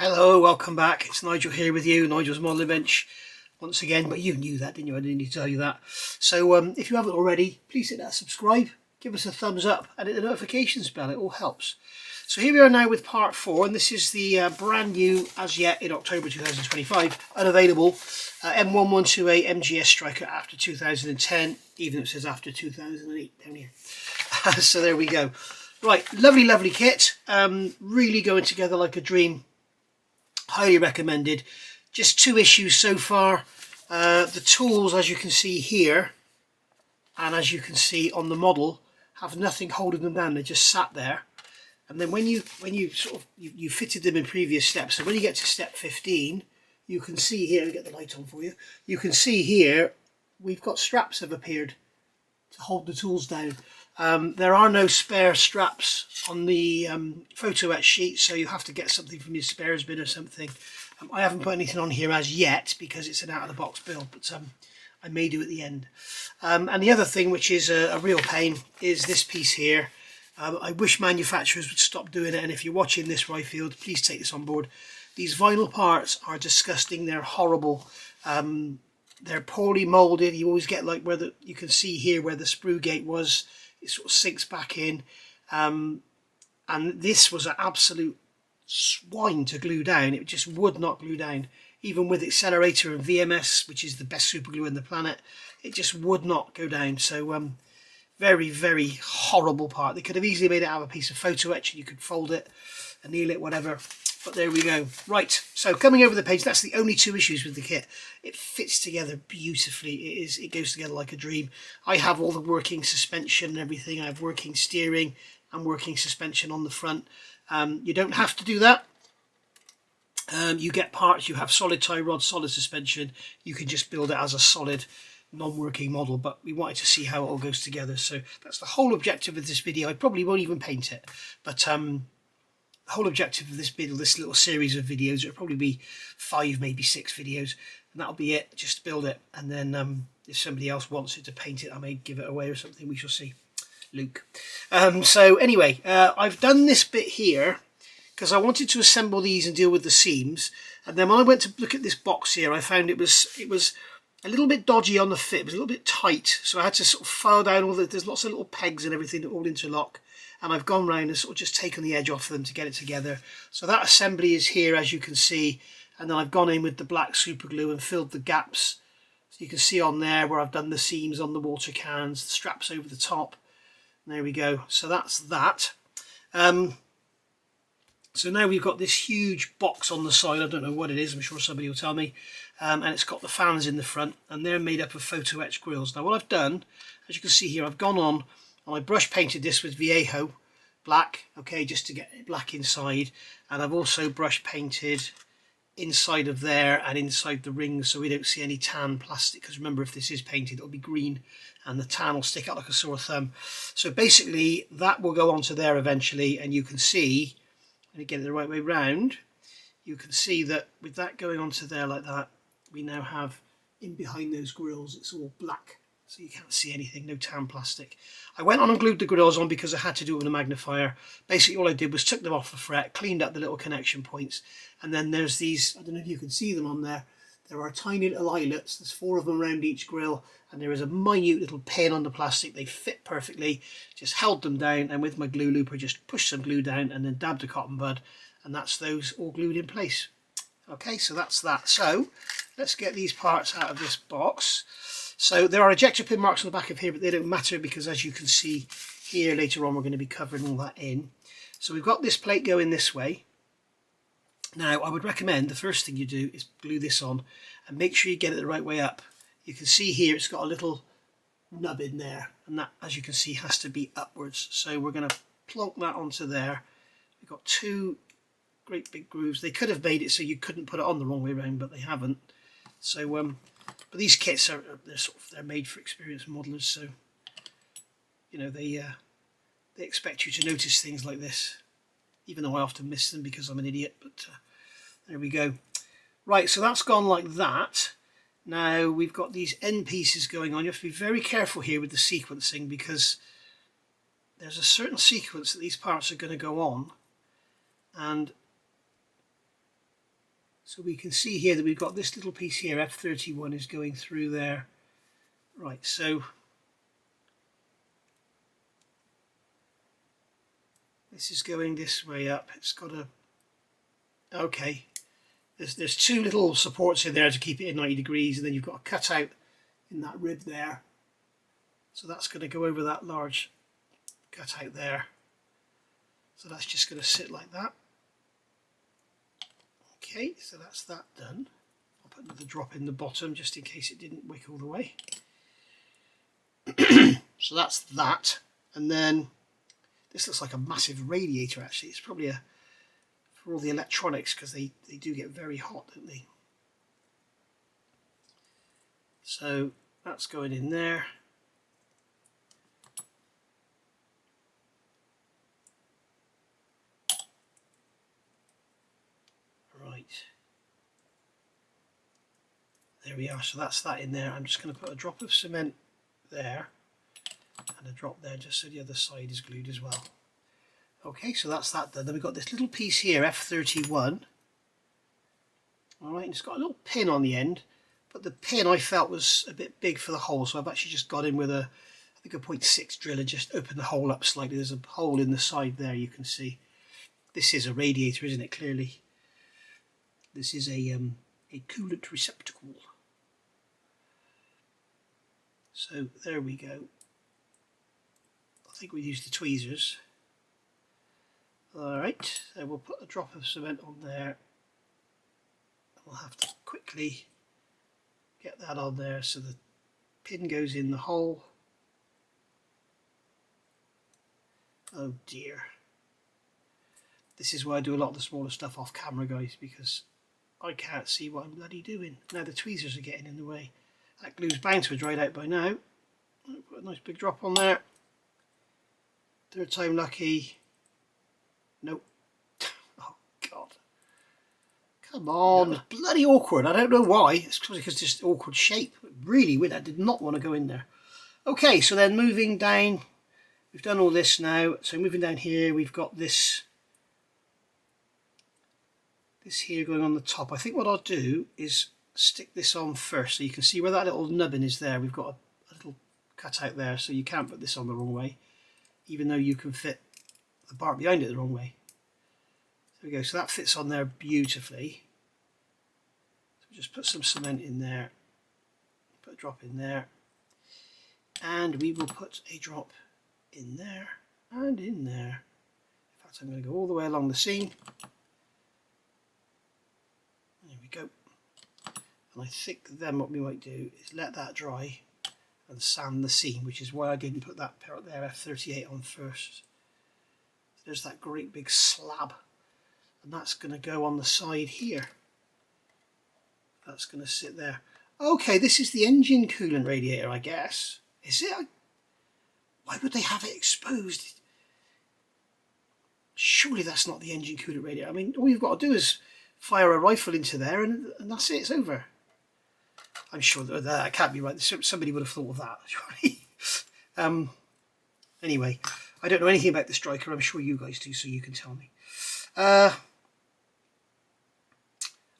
Hello, welcome back. It's Nigel here with you, Nigel's Modelling Bench once again, but you knew that, didn't you? I didn't need to tell you that. So if you haven't already, please hit that subscribe, give us a thumbs up and hit the notifications bell, it all helps. So here we are now with part 4, and this is the brand new, as yet in October 2025, unavailable M1128 MGS Stryker after 2010, even if it says after 2008 down here. So there we go. Right, lovely kit, really going together like a dream. Highly recommended. Just 2 issues so far. The tools, as you can see here, and as you can see on the model, have nothing holding them down. They just sat there. And then when you you fitted them in previous steps, so when you get to step 15, you can see here, I'll get the light on for you. You can see here we've got straps have appeared to hold the tools down. There are no spare straps on the photo etch sheet, so you have to get something from your spares bin or something. I haven't put anything on here as yet because it's an out-of-the-box build, but I may do at the end. And the other thing, which is a real pain, is this piece here. I wish manufacturers would stop doing it, and if you're watching this, Ryfield, please take this on board. These vinyl parts are disgusting. They're horrible. They're poorly moulded. You always get like you can see here where the sprue gate was. It sort of sinks back in, and this was an absolute swine to glue down. It just would not glue down, even with Accelerator and VMS, which is the best super glue on the planet. It just would not go down. So very horrible part. They could have easily made it out of a piece of photo etch and you could fold it, anneal it, whatever. But there we go. Right, so coming over the page, that's the only 2 issues with the kit. It fits together beautifully. It goes together like a dream. I have all the working suspension and everything. I have working steering and working suspension on the front. You don't have to do that. You get parts, you have solid tie rod, solid suspension. You can just build it as a solid non-working model, but we wanted to see how it all goes together. So that's the whole objective of this video. I probably won't even paint it, but the whole objective of this little series of videos, it'll probably be 5, maybe 6 videos, and that'll be it. Just build it, and then if somebody else wants it to paint it, I may give it away or something. We shall see. Luke. So anyway, I've done this bit here because I wanted to assemble these and deal with the seams, and then when I went to look at this box here, I found it was a little bit dodgy on the fit. It was a little bit tight, so I had to sort of file down all there's lots of little pegs and everything that all interlock. And I've gone round and sort of just taken the edge off them to get it together. So that assembly is here, as you can see, and then I've gone in with the black super glue and filled the gaps. So you can see on there where I've done the seams on the water cans, the straps over the top. And there we go. So that's that. So now we've got this huge box on the side. I don't know what it is. I'm sure somebody will tell me. And it's got the fans in the front, and they're made up of photo etch grills. Now what I've done, as you can see here, I've gone on and I brush painted this with Viejo black, okay, just to get it black inside, and I've also brush painted inside of there and inside the rings so we don't see any tan plastic, because remember, if this is painted it'll be green and the tan will stick out like a sore thumb. So basically that will go onto there eventually, and you can see, let me get it the right way round, you can see that with that going onto there like that, we now have in behind those grills it's all black. So you can't see anything, no tan plastic. I went on and glued the grills on because I had to do it with a magnifier. Basically all I did was took them off the fret, cleaned up the little connection points, and then there's these, I don't know if you can see them on there, there are tiny little eyelets, there's 4 of them around each grill, and there is a minute little pin on the plastic. They fit perfectly, just held them down, and with my glue looper just pushed some glue down and then dabbed a cotton bud, and that's those all glued in place. Okay, so that's that. So let's get these parts out of this box. So there are ejector pin marks on the back of here, but they don't matter because, as you can see here later on, we're going to be covering all that in. So we've got this plate going this way. Now I would recommend the first thing you do is glue this on and make sure you get it the right way up. You can see here it's got a little nub in there, and that, as you can see, has to be upwards. So we're going to plonk that onto there. We've got 2 great big grooves. They could have made it so you couldn't put it on the wrong way around, but they haven't. So but these kits they're made for experienced modelers, so you know they expect you to notice things like this, even though I often miss them because I'm an idiot. But there we go. Right, so that's gone like that. Now we've got these end pieces going on. You have to be very careful here with the sequencing because there's a certain sequence that these parts are going to go on, and So we can see here that we've got this little piece here, F31 is going through there. Right, so this is going this way up. It's got a, okay, there's two little supports in there to keep it at 90 degrees, and then you've got a cutout in that rib there. So that's going to go over that large cutout there. So that's just going to sit like that. Okay, so that's that done. I'll put another drop in the bottom just in case it didn't wick all the way. So that's that. And then this looks like a massive radiator actually. It's probably for all the electronics, because they do get very hot, don't they? So that's going in there. Right. There we are. So that's that in there. I'm just going to put a drop of cement there and a drop there just so the other side is glued as well. Okay, so that's that done. Then we've got this little piece here, F31. Alright, and it's got a little pin on the end, but the pin I felt was a bit big for the hole, so I've actually just got in with I think a 0.6 drill and just opened the hole up slightly. There's a hole in the side there, you can see. This is a radiator, isn't it, clearly? This is a coolant receptacle. So there we go. I think we used the tweezers. Alright, so we'll put a drop of cement on there. We'll have to quickly get that on there so the pin goes in the hole. Oh dear. This is why I do a lot of the smaller stuff off camera, guys, because I can't see what I'm bloody doing. Now the tweezers are getting in the way. That glue's bound to have dried out by now. I'll put a nice big drop on there. Third time lucky. Nope. Oh God. Come on. Yeah. Bloody awkward. I don't know why. It's because it's just awkward shape. Really weird. I did not want to go in there. Okay, so then moving down. We've done all this now. So moving down here, we've got this here going on the top. I think what I'll do is stick this on first so you can see where that little nubbin is there. We've got a little cutout there, so you can't put this on the wrong way, even though you can fit the part behind it the wrong way. There we go, so that fits on there beautifully. So just put some cement in there, put a drop in there, and we will put a drop in there and in there. In fact, I'm going to go all the way along the seam. There we go. And I think then what we might do is let that dry and sand the seam, which is why I didn't put that part there, F38, on first. So there's that great big slab, and that's going to go on the side here. That's going to sit there. Okay, this is the engine coolant radiator, I guess. Is it? Why would they have it exposed? Surely that's not the engine coolant radiator. I mean, all you've got to do is fire a rifle into there and that's it, it's over. I'm sure that can't be right. Somebody would have thought of that, surely. Anyway, I don't know anything about the Stryker. I'm sure you guys do, so you can tell me.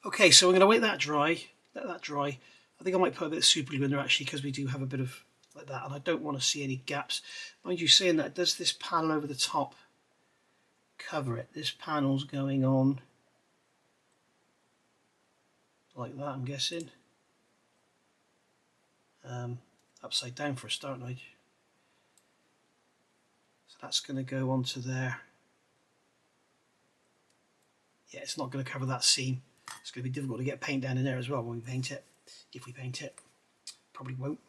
Okay, so I'm going to wait that dry. Let that dry. I think I might put a bit of super glue in there actually, because we do have a bit of like that, and I don't want to see any gaps. Mind you, saying that, does this panel over the top cover it? This panel's going on like that, I'm guessing. Upside down for a start, Nige. So that's going to go onto there. Yeah, it's not going to cover that seam. It's going to be difficult to get paint down in there as well when we paint it. If we paint it, probably won't.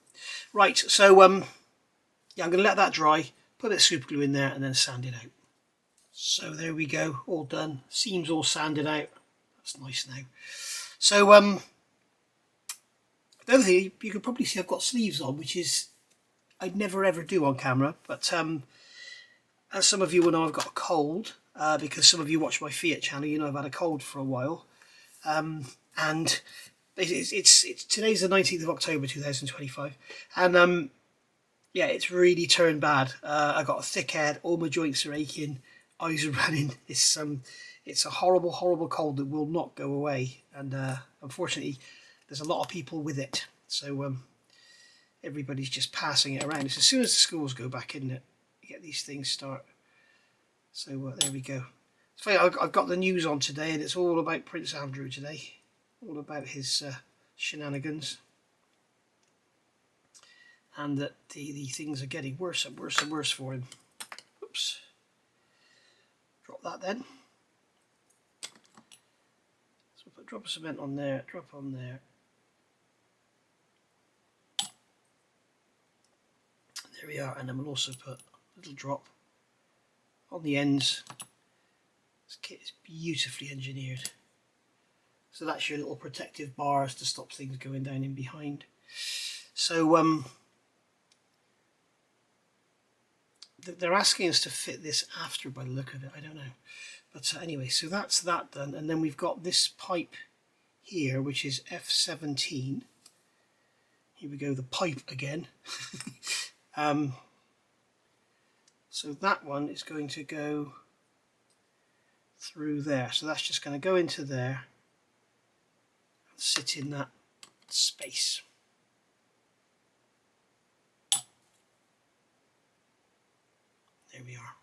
Right, so yeah, I'm going to let that dry, put a bit of super glue in there, and then sand it out. So there we go, all done. Seams all sanded out. That's nice now. So the other thing, you can probably see I've got sleeves on, which is I'd never ever do on camera, but as some of you will know, I've got a cold, because some of you watch my Fiat channel, you know I've had a cold for a while, and it's today's the 19th of October 2025, and yeah, it's really turned bad. I got a thick head, all my joints are aching, eyes are running. It's a horrible, horrible cold that will not go away, and unfortunately there's a lot of people with it, so everybody's just passing it around. It's as soon as the schools go back, isn't it, you get these things start. So there we go. It's funny, I've got the news on today, and it's all about Prince Andrew today, all about his shenanigans, and that the things are getting worse and worse and worse for him. Oops. Drop that then. So put a drop of cement on there, drop on there. There we are, and then we'll also put a little drop on the ends. This kit is beautifully engineered. So that's your little protective bars to stop things going down in behind. So they're asking us to fit this after by the look of it, I don't know. But anyway, so that's that done, and then we've got this pipe here, which is F17. Here we go, the pipe again. So that one is going to go through there. So that's just going to go into there and sit in that space. There we are.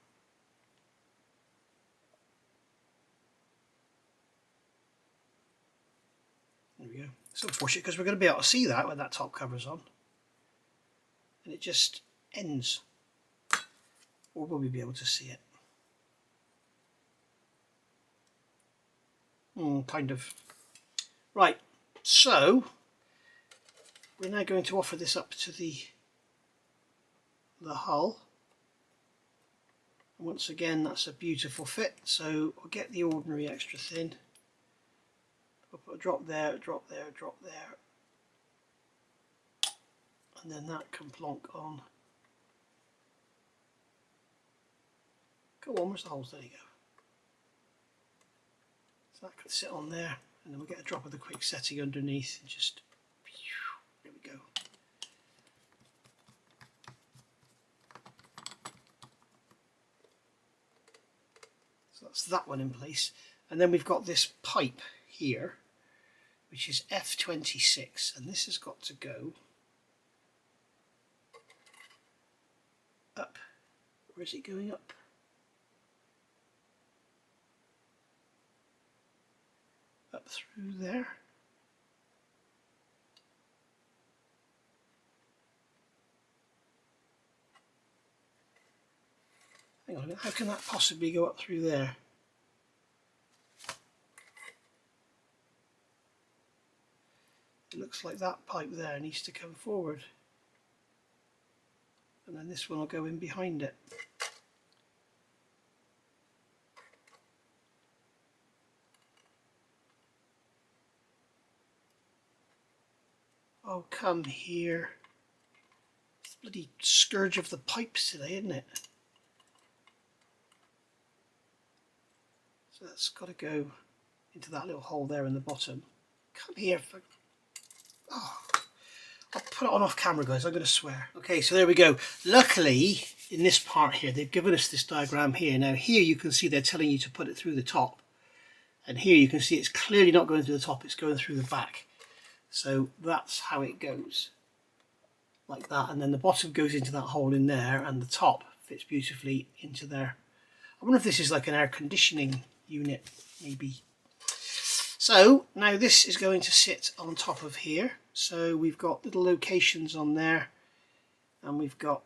There we go. It's unfortunate because we're going to be able to see that when that top cover's on. And it just ends. Or will we be able to see it? Kind of. Right, so we're now going to offer this up to the hull. And once again, that's a beautiful fit. So I'll get the ordinary extra thin. I'll put a drop there, a drop there, a drop there. And then that can plonk on. Go on, where's the holes? There you go. So that can sit on there, and then we'll get a drop of the quick setting underneath and just, there we go. So that's that one in place. And then we've got this pipe here, which is F26, and this has got to go up. Where is it going up? Up through there. Hang on a minute, how can that possibly go up through there? It looks like that pipe there needs to come forward. And then this one will go in behind it. Oh, come here. It's the bloody scourge of the pipes today, isn't it? So that's got to go into that little hole there in the bottom. Come here. Oh, I'll put it on off camera, guys. I'm going to swear. Okay, so there we go. Luckily, in this part here, they've given us this diagram here. Now here you can see they're telling you to put it through the top. And here you can see it's clearly not going through the top, it's going through the back. So that's how it goes, like that, and then the bottom goes into that hole in there, and the top fits beautifully into there. I wonder if this is like an air conditioning unit, maybe. So now this is going to sit on top of here. So we've got little locations on there, and we've got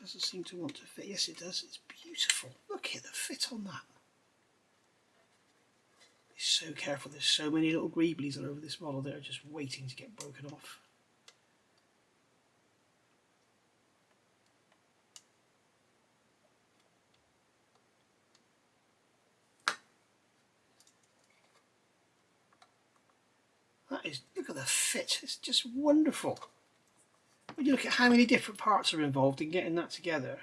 doesn't seem to want to fit. Yes, it does. It's beautiful. Look at the fit on that. Be so careful. There's so many little greeblies all over this model that are just waiting to get broken off. That is, look at the fit. It's just wonderful. When you look at how many different parts are involved in getting that together.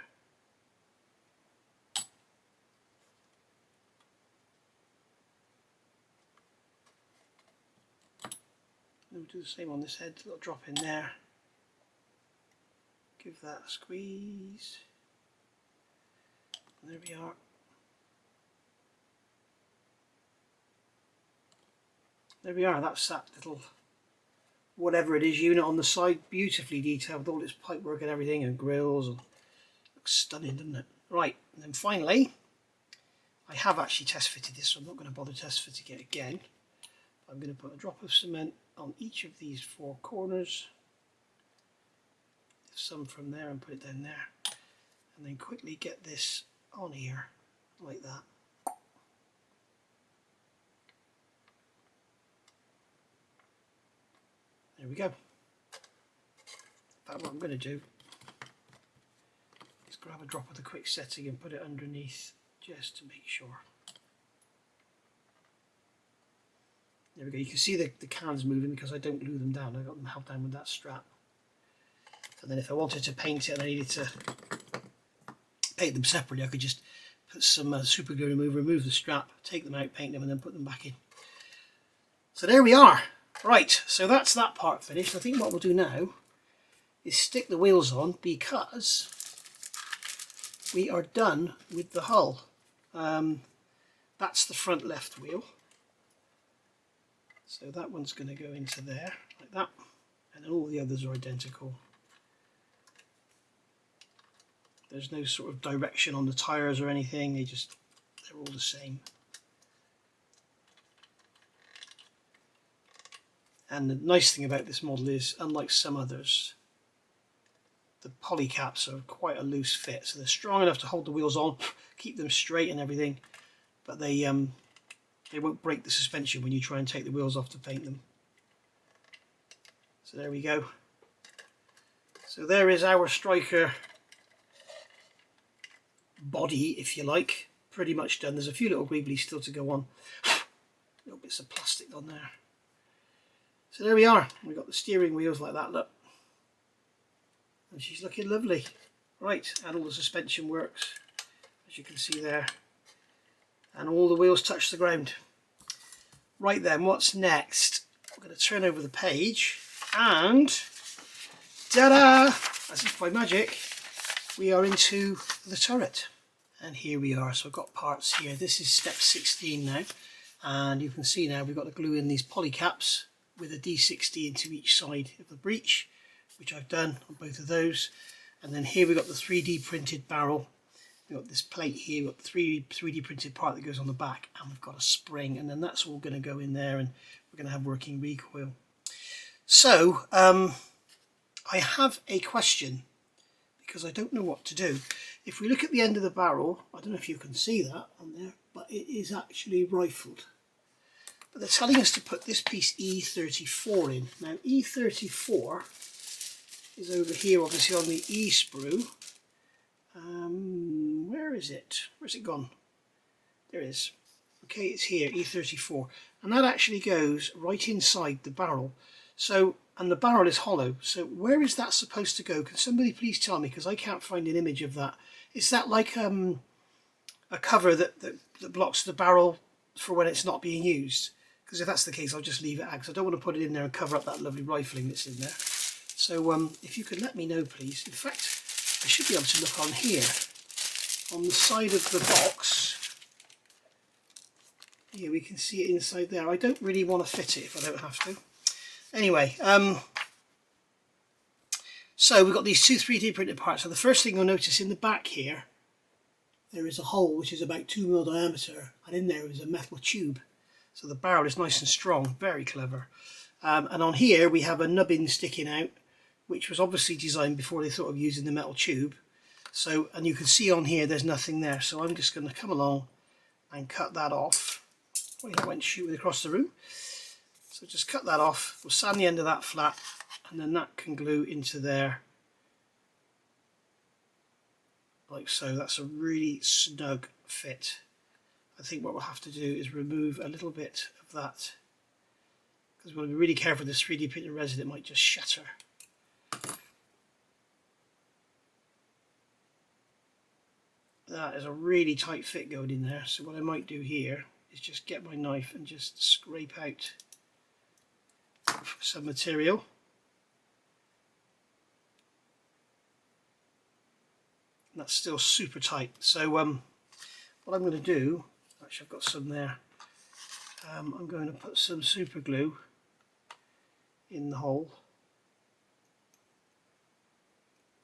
do the same on this head, a little drop in there. Give that a squeeze. And there we are. There we are, that's that little whatever it is unit on the side, beautifully detailed with all its pipework and everything and grills. And looks stunning, doesn't it? Right, and then finally, I have actually test fitted this, so I'm not going to bother test fitting it again. I'm going to put a drop of cement on each of these 4 corners, some from there and put it down there, and then quickly get this on here like that. There we go. But what I'm going to do is grab a drop of the quick setting and put it underneath just to make sure. There we go. You can see the cans moving because I don't glue them down. I got them held down with that strap. And then if I wanted to paint it and I needed to paint them separately, I could just put some super glue remover, remove the strap, take them out, paint them, and then put them back in. So there we are. Right, so that's that part finished. I think what we'll do now is stick the wheels on because we are done with the hull. That's the front left wheel. So that one's going to go into there like that, and then all the others are identical. There's no sort of direction on the tyres or anything, they're all the same. And the nice thing about this model is, unlike some others, the poly caps are quite a loose fit, so they're strong enough to hold the wheels on, keep them straight and everything, but they won't break the suspension when you try and take the wheels off to paint them. So there we go. So there is our Stryker body, if you like, pretty much done. There's a few little wigglies still to go on, little bits of plastic on there. So there we are. We've got the steering wheels like that, look. And she's looking lovely. Right, and all the suspension works, as you can see there. And all the wheels touch the ground. Right then, what's next? We're going to turn over the page and ta-da! As if by magic, we are into the turret. And here we are. So I've got parts here. This is step 16 now. And you can see now we've got to glue in these poly caps with a D60 into each side of the breech, which I've done on both of those. And then here we've got the 3D printed barrel. We've got this plate here, we've got the 3D printed part that goes on the back, and we've got a spring, and then that's all going to go in there, and we're going to have working recoil. So I have a question, because I don't know what to do. If we look at the end of the barrel, I don't know if you can see that on there, but it is actually rifled. But they're telling us to put this piece E34 in. Now E34 is over here, obviously on the E sprue. Where is it? Where's it gone? There it is. Okay, it's here, E34. And that actually goes right inside the barrel. So, and the barrel is hollow. So where is that supposed to go? Can somebody please tell me? Because I can't find an image of that. Is that like a cover that blocks the barrel for when it's not being used? Because if that's the case, I'll just leave it out, because I don't want to put it in there and cover up that lovely rifling that's in there. So if you could let me know, please. In fact, I should be able to look on here, on the side of the box. Here we can see it inside there. I don't really want to fit it if I don't have to. Anyway, so we've got these two 3D printed parts. So the first thing you'll notice in the back here, there is a hole which is about 2 mm diameter, and in there is a metal tube. So the barrel is nice and strong, very clever. And on here we have a nubbin sticking out, which was obviously designed before they thought of using the metal tube. So, and you can see on here there's nothing there, so I'm just going to come along and cut that off. Well, I went shooting across the room. So just cut that off, we'll sand the end of that flat, and then that can glue into there like so. That's a really snug fit. I think what we'll have to do is remove a little bit of that, because we'll be really careful with this 3D printed resin, it might just shatter. That is a really tight fit going in there, so what I might do here is just get my knife and just scrape out some material. And that's still super tight. So what I'm going to do, actually I've got some there, I'm going to put some super glue in the hole,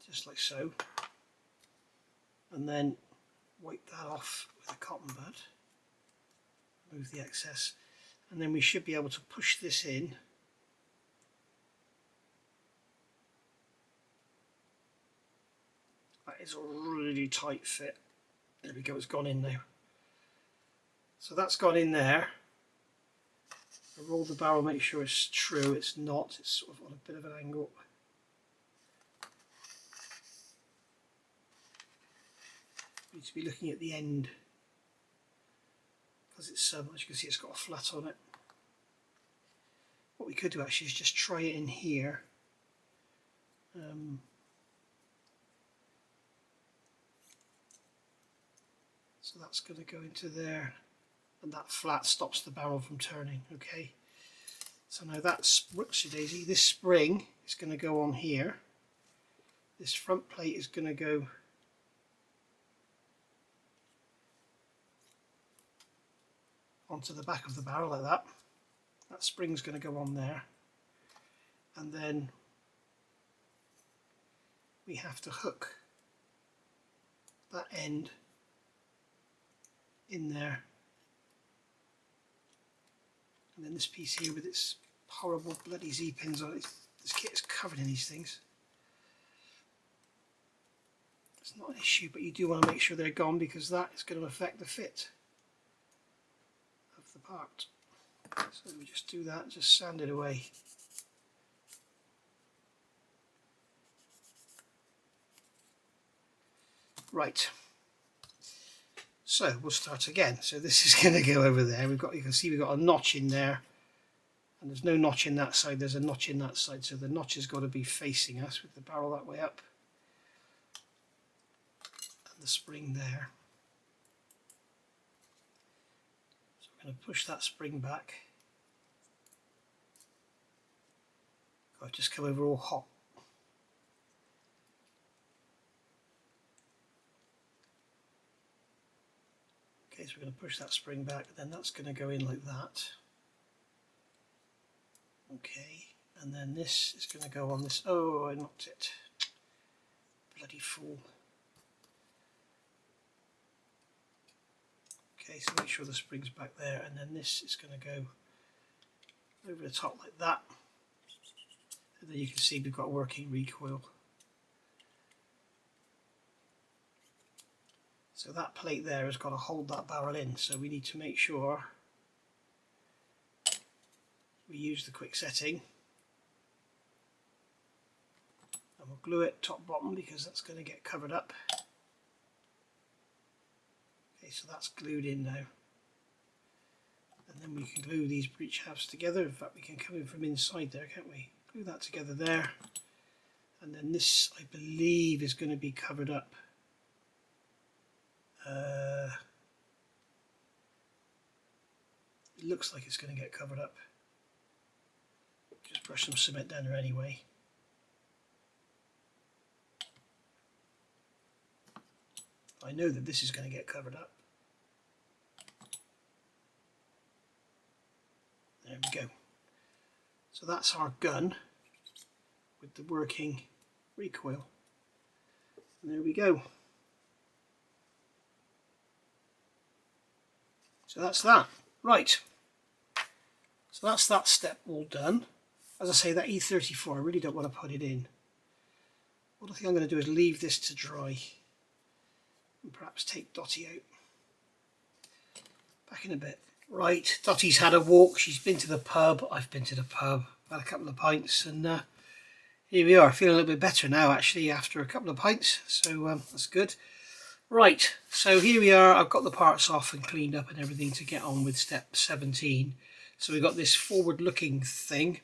just like so, and then wipe that off with a cotton bud, remove the excess, and then we should be able to push this in. That is a really tight fit. There we go, it's gone in now. So that's gone in there. I roll the barrel, make sure it's true. It's not, it's sort of on a bit of an angle. Need to be looking at the end, because it's as you can see, it's got a flat on it. What we could do actually is just try it in here. So that's going to go into there, and that flat stops the barrel from turning. Okay, so now that's whoopsie daisy. This spring is going to go on here. This front plate is going to go onto the back of the barrel like that. That spring's going to go on there, and then we have to hook that end in there, and then this piece here with its horrible bloody Z-pins on it. This kit is covered in these things. It's not an issue, but you do want to make sure they're gone, because that is going to affect the fit of the part. So we just do that, just sand it away. Right, so we'll start again. So this is going to go over there. You can see we've got a notch in there, and there's no notch in that side, there's a notch in that side, so the notch has got to be facing us with the barrel that way up, and the spring there. So we're going to push that spring back. I've just come over all hot. Okay, so we're going to push that spring back, then that's going to go in like that. Okay, and then this is going to go on this. Oh, I knocked it. Bloody fool. Okay, so make sure the spring's back there, and then this is going to go over the top like that. And then you can see we've got working recoil. So that plate there has got to hold that barrel in, so we need to make sure we use the quick setting, and we'll glue it top bottom because that's going to get covered up. Okay, so that's glued in now, and then we can glue these breech halves together. In fact, we can come in from inside there, can't we? Glue that together there, and then this, I believe, is going to be covered up. It looks like it's going to get covered up. Just brush some cement down there anyway. I know that this is going to get covered up. There we go. So that's our gun with the working recoil. And there we go. So that's that. Right. So that's that step all done. As I say, that E34, I really don't want to put it in. What I think I'm going to do is leave this to dry and perhaps take Dottie out. Back in a bit. Right, Dottie's had a walk. She's been to the pub. I've been to the pub. Had a couple of pints, and here we are. Feeling a little bit better now, actually, after a couple of pints. So that's good. Right, so here we are. I've got the parts off and cleaned up and everything to get on with step 17. So we've got this forward-looking thing.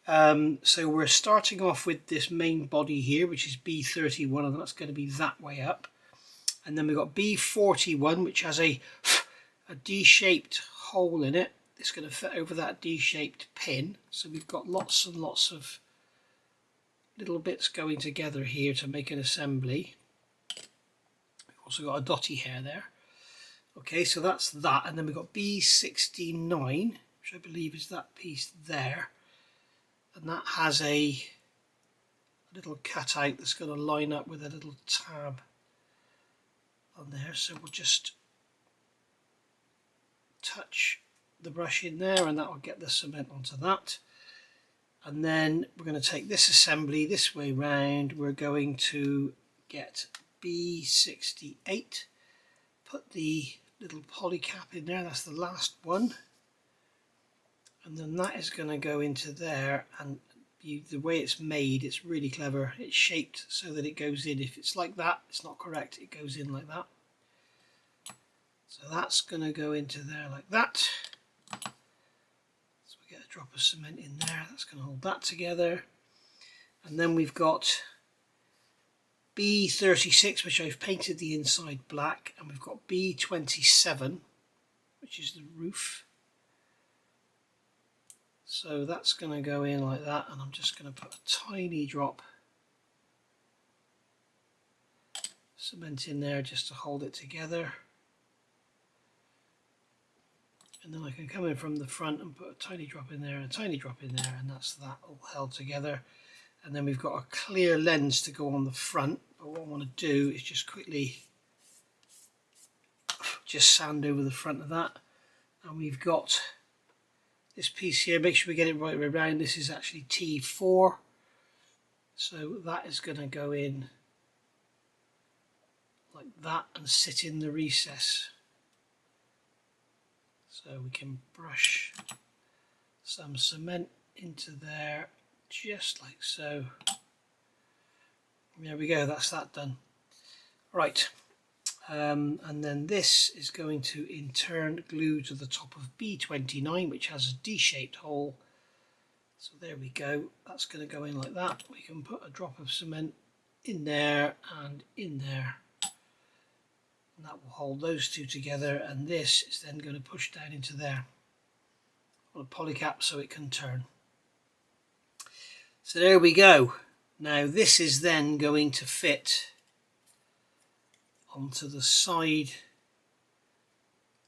So we're starting off with this main body here, which is B31, and that's going to be that way up. And then we've got B41, which has a D-shaped hole in it, it's going to fit over that D-shaped pin. So we've got lots and lots of little bits going together here to make an assembly. We've also got a dotty hair there. Okay, so that's that, and then we've got B69, which I believe is that piece there, and that has a little cutout that's going to line up with a little tab on there. So we'll just touch the brush in there, and that will get the cement onto that. And then we're going to take this assembly this way round. We're going to get B68, put the little poly cap in there, that's the last one, and then that is going to go into there. And the way it's made, it's really clever. It's shaped so that it goes in. If it's like that, it's not correct, it goes in like that. So that's going to go into there like that. So we get a drop of cement in there, that's going to hold that together. And then we've got B36, which I've painted the inside black, and we've got B27, which is the roof. So that's going to go in like that, and I'm just going to put a tiny drop of cement in there just to hold it together. And then I can come in from the front and put a tiny drop in there and a tiny drop in there, and that's that all held together. And then we've got a clear lens to go on the front, but what I want to do is just quickly just sand over the front of that. And we've got this piece here, make sure we get it right around. This is actually T4, so that is going to go in like that and sit in the recess. So we can brush some cement into there, just like so. There we go, that's that done. Right, and then this is going to in turn glue to the top of B29, which has a D-shaped hole. So there we go, that's going to go in like that. We can put a drop of cement in there and in there, and that will hold those two together, and this is then going to push down into there on a polycap so it can turn. So there we go. Now this is then going to fit onto the side,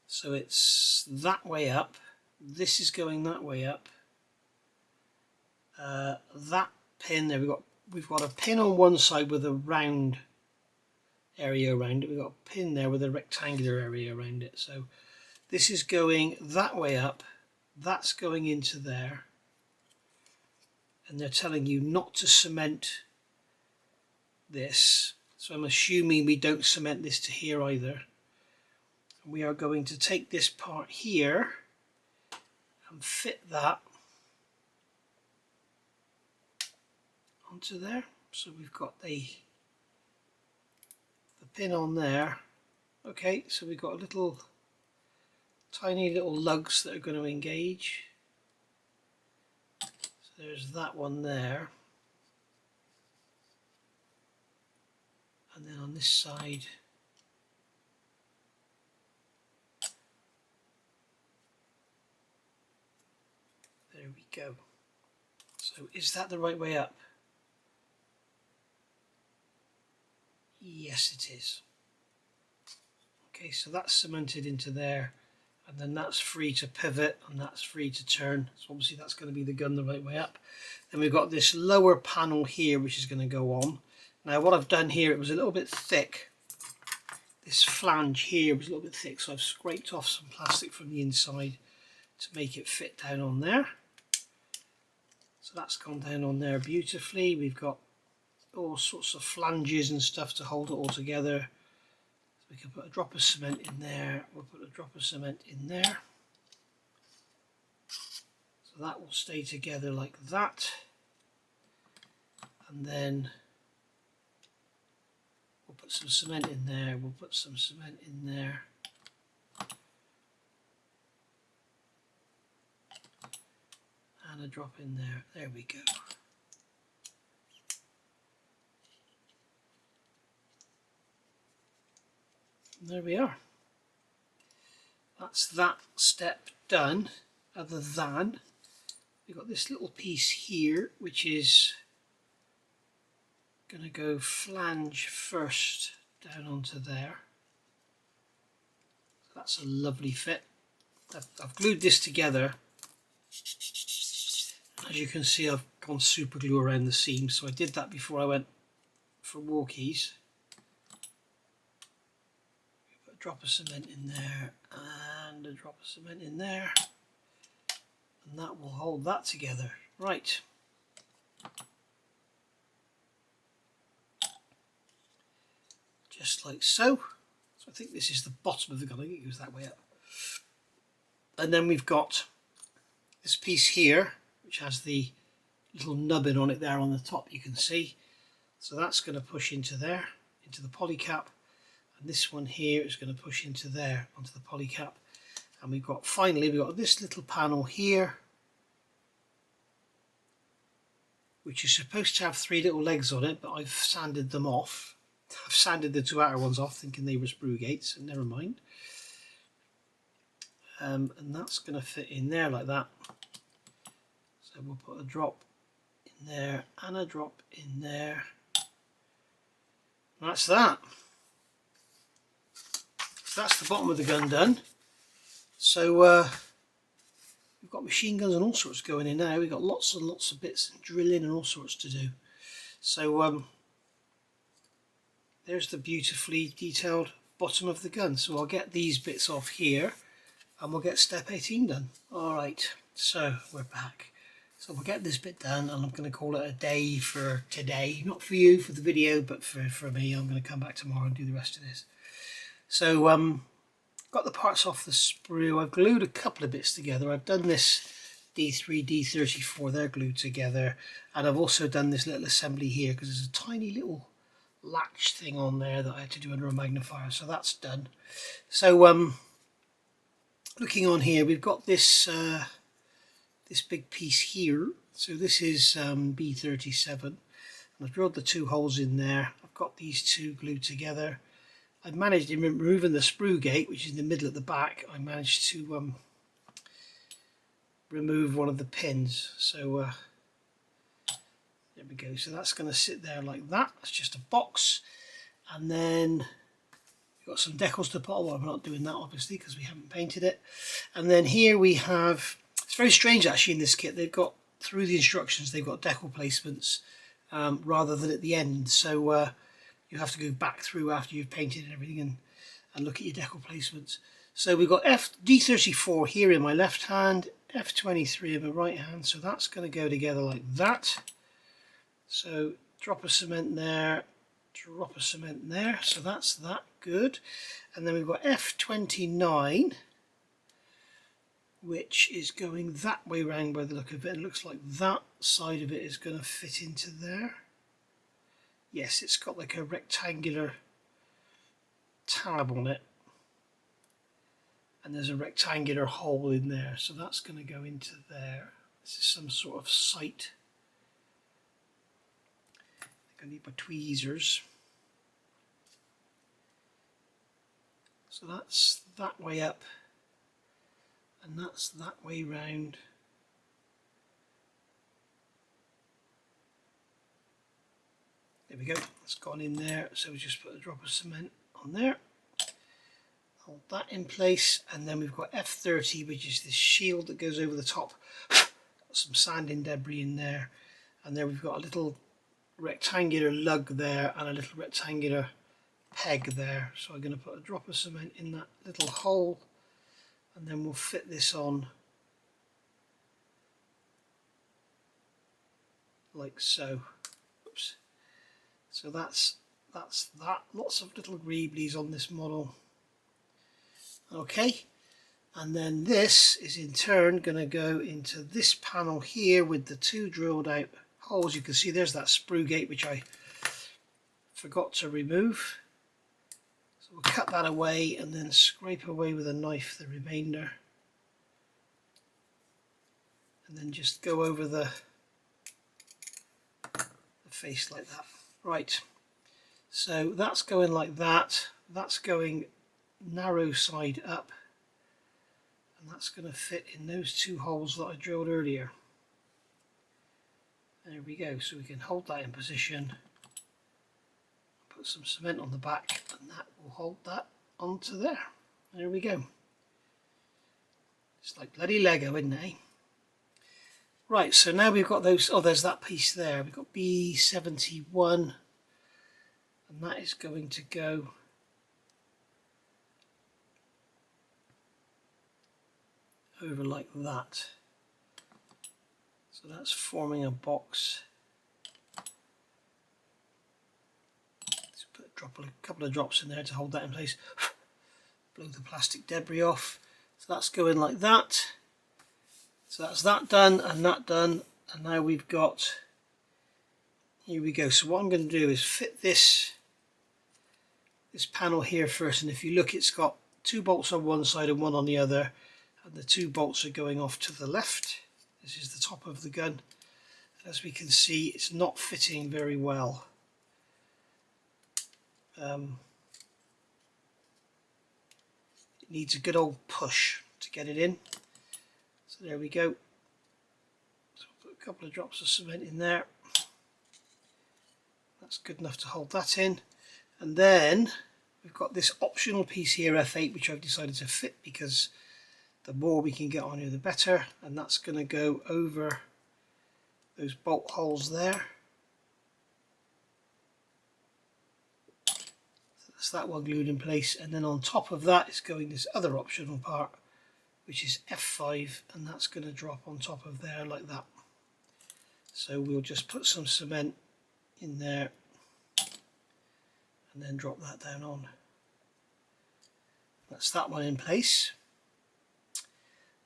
so it's that way up, this is going that way up. That pin there, we've got a pin on one side with a round area around it, we've got a pin there with a rectangular area around it. So this is going that way up, that's going into there, and they're telling you not to cement this, so I'm assuming we don't cement this to here either. And we are going to take this part here and fit that onto there. So we've got the pin on there. Okay, so we've got a little tiny little lugs that are going to engage. So there's that one there, and then on this side there we go. So is that the right way up? Yes, it is. Okay, so that's cemented into there, and then that's free to pivot and that's free to turn. So obviously that's going to be the gun the right way up. Then we've got this lower panel here which is going to go on. Now what I've done here, it was a little bit thick. This flange here was a little bit thick, so I've scraped off some plastic from the inside to make it fit down on there. So that's gone down on there beautifully. We've got all sorts of flanges and stuff to hold it all together. So we can put a drop of cement in there, we'll put a drop of cement in there. So that will stay together like that. And then we'll put some cement in there, we'll put some cement in there. And a drop in there, there we go. And there we are. That's that step done. other than we've got this little piece here which is going to go flange first down onto there. So that's a lovely fit. I've glued this together. As you can see, I've gone super glue around the seam, so I did that before I went for walkies. Put a drop of cement in there and a drop of cement in there, and that will hold that together. Right. Just like so. So I think this is the bottom of the gun. I think it goes that way up. And then we've got this piece here, which has the little nubbin on it there on the top, you can see. So that's going to push into there, into the poly cap. And this one here is going to push into there, onto the poly cap. And we've got, finally, we've got this little panel here, which is supposed to have 3 little legs on it, but I've sanded them off. I've sanded the 2 outer ones off, thinking they were sprue gates, and never mind. And that's going to fit in there like that. So we'll put a drop in there and a drop in there. That's that. So that's the bottom of the gun done. So we've got machine guns and all sorts going in now. We've got lots and lots of bits and drilling and all sorts to do. So there's the beautifully detailed bottom of the gun. So I'll get these bits off here and we'll get step 18 done. Alright, so we're back. So we'll get this bit done and I'm going to call it a day for today. Not for you, for the video, but for me. I'm going to come back tomorrow and do the rest of this. So got the parts off the sprue. I've glued a couple of bits together. I've done this D3, D34, they're glued together. And I've also done this little assembly here because there's a tiny little latch thing on there that I had to do under a magnifier. So that's done. So looking on here, we've got this this big piece here. So this is B37. And I've drilled the 2 holes in there. I've got these 2 glued together. I've managed, in removing the sprue gate, which is in the middle at the back, I managed to remove one of the pins. So there we go. So that's going to sit there like that. That's just a box. And then we've got some decals to put on. Well, I'm not doing that obviously because we haven't painted it. And then here we have, it's very strange actually in this kit, they've got, through the instructions, they've got decal placements rather than at the end. So you have to go back through after you've painted and everything and look at your decal placements. So we've got D34 here in my left hand, F23 in my right hand, so that's going to go together like that. So drop of cement there, drop of cement there, so that's that, good. And then we've got F29, which is going that way round by the look of it. It looks like that side of it is going to fit into there. Yes, it's got like a rectangular tab on it. And there's a rectangular hole in there. So that's going to go into there. This is some sort of sight. I think I need my tweezers. So that's that way up. And that's that way round. There we go, it's gone in there, so we just put a drop of cement on there. Hold that in place, and then we've got F30, which is this shield that goes over the top. Got some sanding debris in there, and there we've got a little rectangular lug there and a little rectangular peg there. So I'm going to put a drop of cement in that little hole, and then we'll fit this on like so. Oops. So that's that. Lots of little greeblies on this model. Okay, and then this is in turn going to go into this panel here with the 2 drilled out holes. You can see there's that sprue gate which I forgot to remove. So we'll cut that away and then scrape away with a knife the remainder. And then just go over the face like that. Right, so that's going like that. That's going narrow side up. And and that's going to fit in those two holes that I drilled earlier. There we go, so we can hold that in position, put some cement on the back, and that will hold that onto there. There we go. It's like bloody Lego, isn't it? Right, so now we've got those, oh, there's that piece there. We've got B71, and that is going to go over like that. So that's forming a box. Let's drop a couple of drops in there to hold that in place. Blow the plastic debris off. So that's going like that. So that's that done and that done, and now we've got, here we go. So what I'm going to do is fit this panel here first, and if you look, it's got 2 bolts on one side and 1 on the other, and the 2 bolts are going off to the left. This is the top of the gun. As we can see, it's not fitting very well. It needs a good old push to get it in. So there we go. So we'll put a couple of drops of cement in there. That's good enough to hold that in. And then we've got this optional piece here, F8, which I've decided to fit because the more we can get on here the better, and that's going to go over those bolt holes there. So that's that one glued in place, and then on top of that is going this other optional part, which is F5, and that's going to drop on top of there like that. So we'll just put some cement in there and then drop that down on. That's that one in place.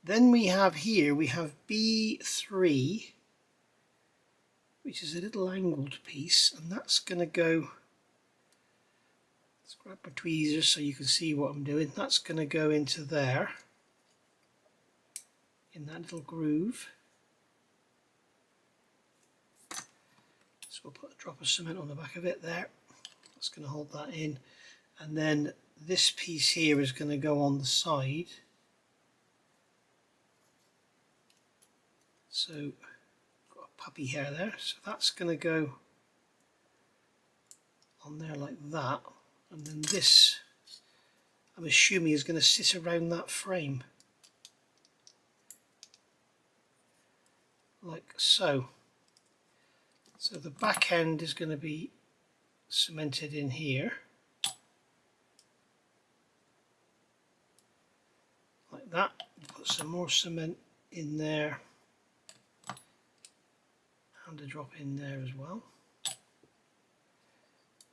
Then we have here, we have B3, which is a little angled piece, and that's going to go, let's grab my tweezers so you can see what I'm doing. That's going to go into there, in that little groove. So we'll put a drop of cement on the back of it there. That's going to hold that in. And then this piece here is going to go on the side. So, got a puppy hair there. So that's going to go on there like that. And then this, I'm assuming, is going to sit around that frame. Like so. So the back end is going to be cemented in here. Like that. Put some more cement in there. And a drop in there as well.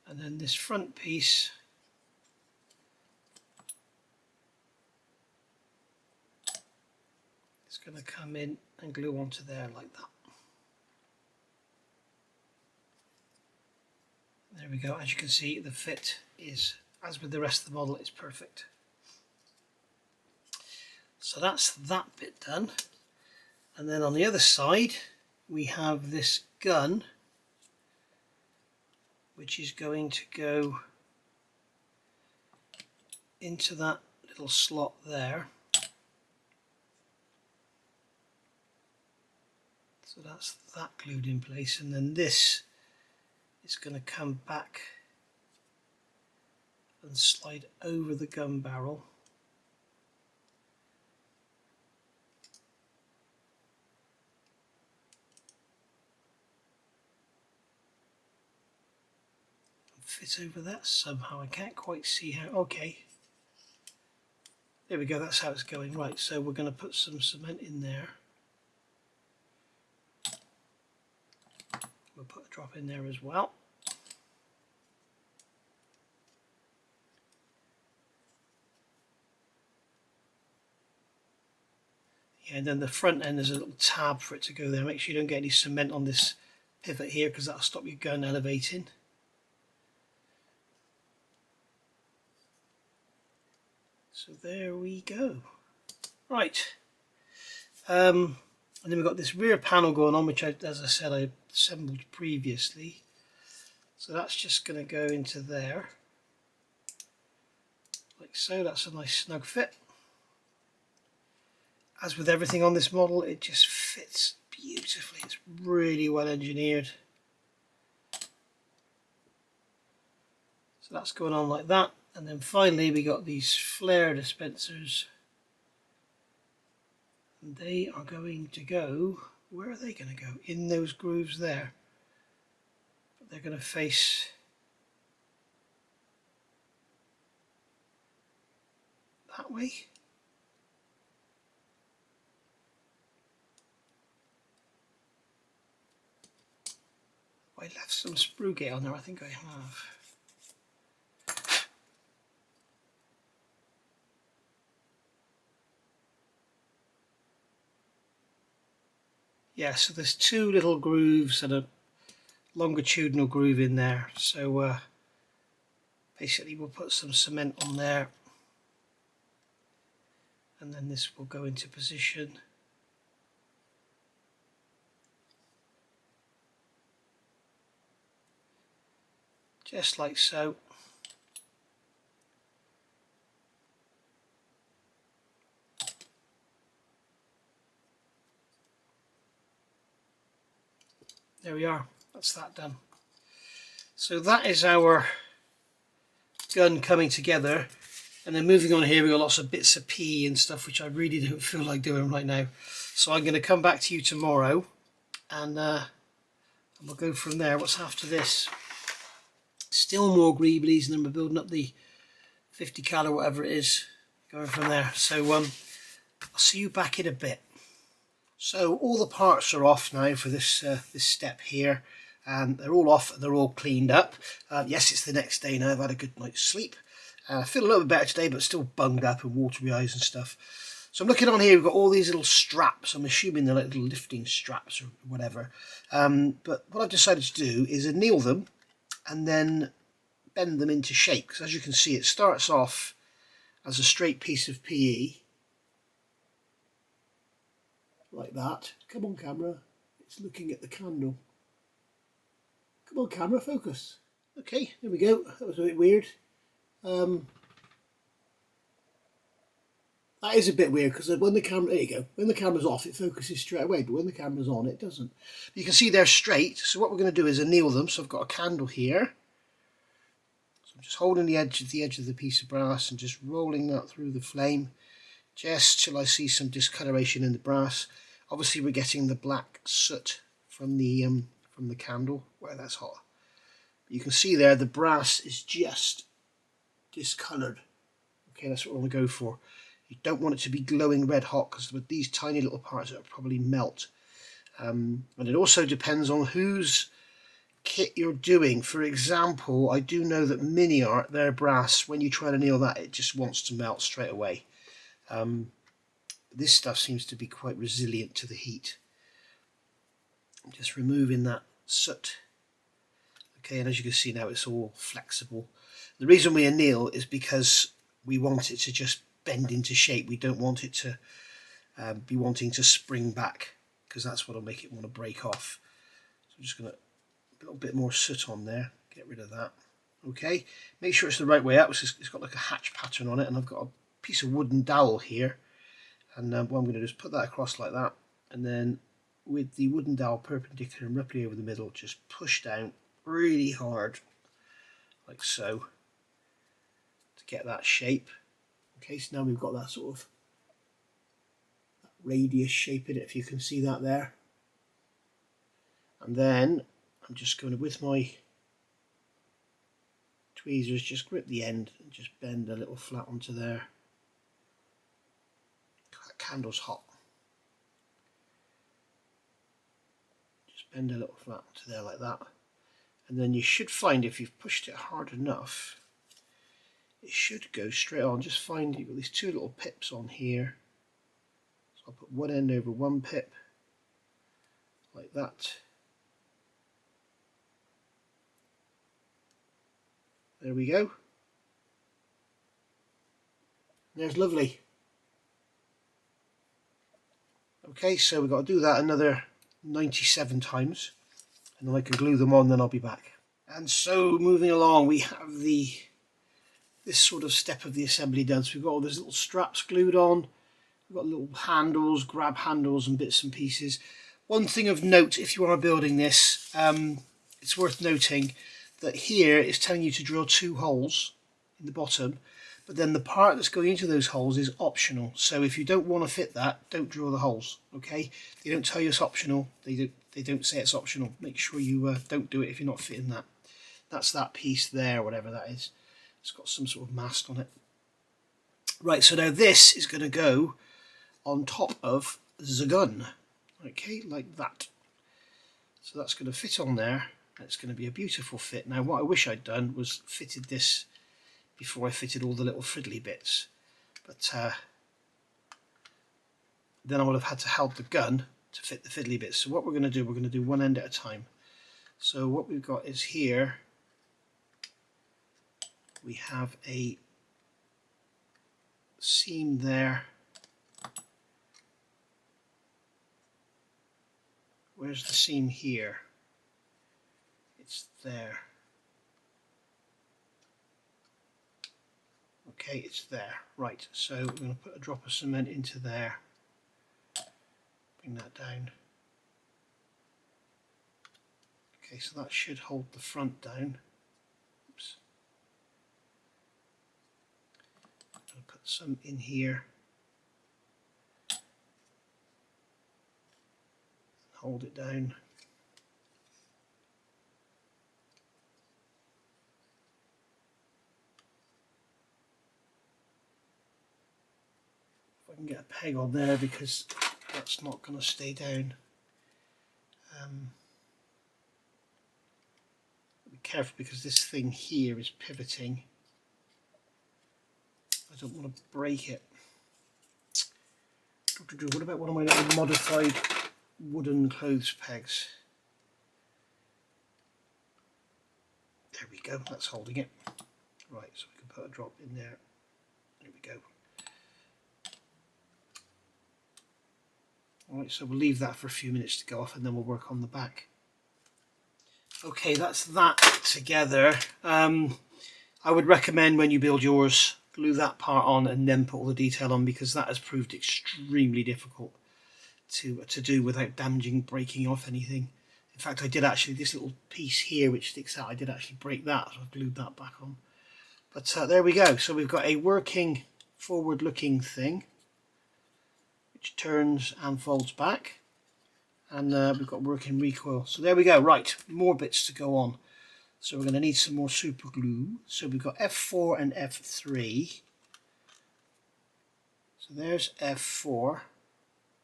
And then this front piece is going to come in and glue onto there like that. There we go. As you can see, the fit is, as with the rest of the model, it's perfect. So that's that bit done. And then on the other side we have this gun, which is going to go into that little slot there. So that's that glued in place, and then this is going to come back and slide over the gun barrel. And fit over that somehow. I can't quite see how. Okay. There we go, that's how it's going. Right, so we're going to put some cement in there. We'll put a drop in there as well. Yeah, and then the front end, there's a little tab for it to go there. Make sure you don't get any cement on this pivot here, because that'll stop your gun elevating. So there we go. Right. And then we've got this rear panel going on, which, as I said, I assembled previously. So that's just going to go into there, like so. That's a nice snug fit. as with everything on this model, it just fits beautifully. It's really well engineered. So that's going on like that. And then finally we got these flare dispensers. And they are going to go, where are they going to go? In those grooves there. But they're going to face that way. I left some sprue gate on there, I think I have. Yeah, so there's two little grooves and a longitudinal groove in there. So basically we'll put some cement on there. And then this will go into position. Just like so. There we are, that's that done. So that is our gun coming together. And then moving on here, we've got lots of bits of PE and stuff which I really don't feel like doing right now. So I'm going to come back to you tomorrow and we'll go from there. What's after this? Still more greeblies, and then we're building up the 50 cal, whatever it is, going from there. So I'll see you back in a bit. So all the parts are off now for this this step here, and they're all off, they're all cleaned up. Yes, it's the next day now, I've had a good night's sleep. I feel a little bit better today, but still bunged up and watery eyes and stuff. So I'm looking on here, we've got all these little straps. I'm assuming they're like little lifting straps or whatever. But what I've decided to do is anneal them and then bend them into shape. Because as you can see, it starts off as a straight piece of PE. Like that. Come on, camera. It's looking at the candle. Come on, camera, focus. Okay, there we go. That was a bit weird. That is a bit weird because when the camera, there you go, when the camera's off it focuses straight away, but when the camera's on it doesn't. But you can see they're straight, so what we're going to do is anneal them. So I've got a candle here. So I'm just holding the edge of the piece of brass and just rolling that through the flame just till I see some discoloration in the brass. Obviously we're getting the black soot from the candle where that's hot. You can see there the brass is just discoloured. Okay, that's what we want to go for. You don't want it to be glowing red hot because with these tiny little parts it'll probably melt. And it also depends on whose kit you're doing. For example, I do know that Mini Art, their brass, when you try to anneal that, it just wants to melt straight away. This stuff seems to be quite resilient to the heat. I'm just removing that soot. Okay, and as you can see now it's all flexible. The reason we anneal is because we want it to just bend into shape. We don't want it to be wanting to spring back, because that's what will make it want to break off. So I'm just going to a little bit more soot on there, get rid of that. Okay, make sure it's the right way out. It's got like a hatch pattern on it, and I've got a piece of wooden dowel here, and what I'm going to do is put that across like that, and then with the wooden dowel perpendicular and roughly over the middle, just push down really hard like so to get that shape. Okay, so now we've got that sort of radius shape in it, if you can see that there. And then I'm just going to, with my tweezers, just grip the end and just bend a little flat onto there. That candle's hot. Just bend a little flat onto there like that. And then you should find, if you've pushed it hard enough, it should go straight on. Just find you've got these two little pips on here. So I'll put one end over one pip, like that. There we go. There's lovely. Okay, so we've got to do that another 97 times, and then I can glue them on, then I'll be back. And so moving along, we have this sort of step of the assembly done. So we've got all those little straps glued on, We've got little handles, grab handles and bits and pieces. One thing of note, if you are building this, it's worth noting that here it's telling you to drill 2 holes in the bottom, but then the part that's going into those holes is optional. So if you don't want to fit that, don't drill the holes, okay? They don't tell you it's optional. They don't say it's optional. Make sure you don't do it if you're not fitting that. That's that piece there, whatever that is. It's got some sort of mast on it. Right, so now this is going to go on top of the gun, okay, like that. So that's going to fit on there. It's going to be a beautiful fit. Now what I wish I'd done was fitted this before I fitted all the little friddly bits, but then I would have had to help the gun to fit the fiddly bits. So what we're going to do one end at a time. So what we've got is here we have a seam there. Where's the seam here? It's there. Okay, it's there. Right, so we're going to put a drop of cement into there. Bring that down. Okay, so that should hold the front down. Oops. I'm going to put some in here. Hold it down. If I can get a peg on there, because that's not going to stay down. Be careful because this thing here is pivoting. I don't want to break it. What about one of my little modified wooden clothes pegs? There we go, that's holding it. Right, so we can put a drop in there. There we go. Alright, so we'll leave that for a few minutes to go off and then we'll work on the back. Okay, that's that together. I would recommend when you build yours, glue that part on and then put all the detail on, because that has proved extremely difficult to do without damaging, breaking off anything. In fact, I did actually, this little piece here which sticks out, I did actually break that, so I've glued that back on. But there we go. So we've got a working, forward-looking thing which turns and folds back, and we've got working recoil. So there we go. Right, more bits to go on. So we're going to need some more super glue. So we've got F4 and F3. So there's F4,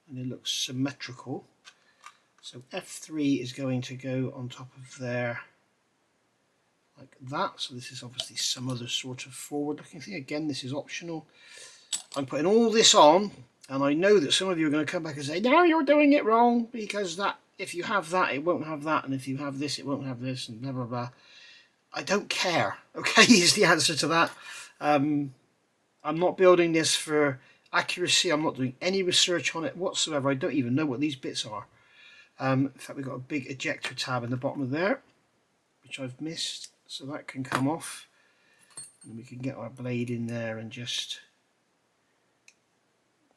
and it looks symmetrical. So F3 is going to go on top of there like that. So this is obviously some other sort of forward-looking thing. Again, this is optional. I'm putting all this on, and I know that some of you are going to come back and say, no, you're doing it wrong, because that, if you have that, it won't have that, and if you have this, it won't have this, and blah, blah, blah. I don't care, okay, is the answer to that. I'm not building this for accuracy. I'm not doing any research on it whatsoever. I don't even know what these bits are. In fact, we've got a big ejector tab in the bottom of there, which I've missed, so that can come off. And we can get our blade in there and just...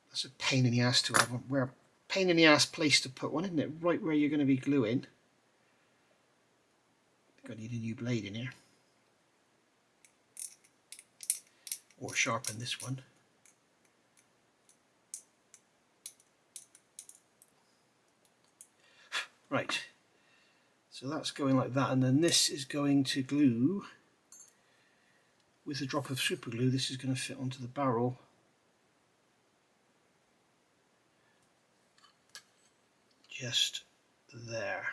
That's a pain in the ass to have. We're a pain in the ass place to put one, isn't it? Right where you're going to be gluing. I think I need a new blade in here. Or sharpen this one. Right. So that's going like that, and then this is going to glue with a drop of super glue. This is going to fit onto the barrel. Just there.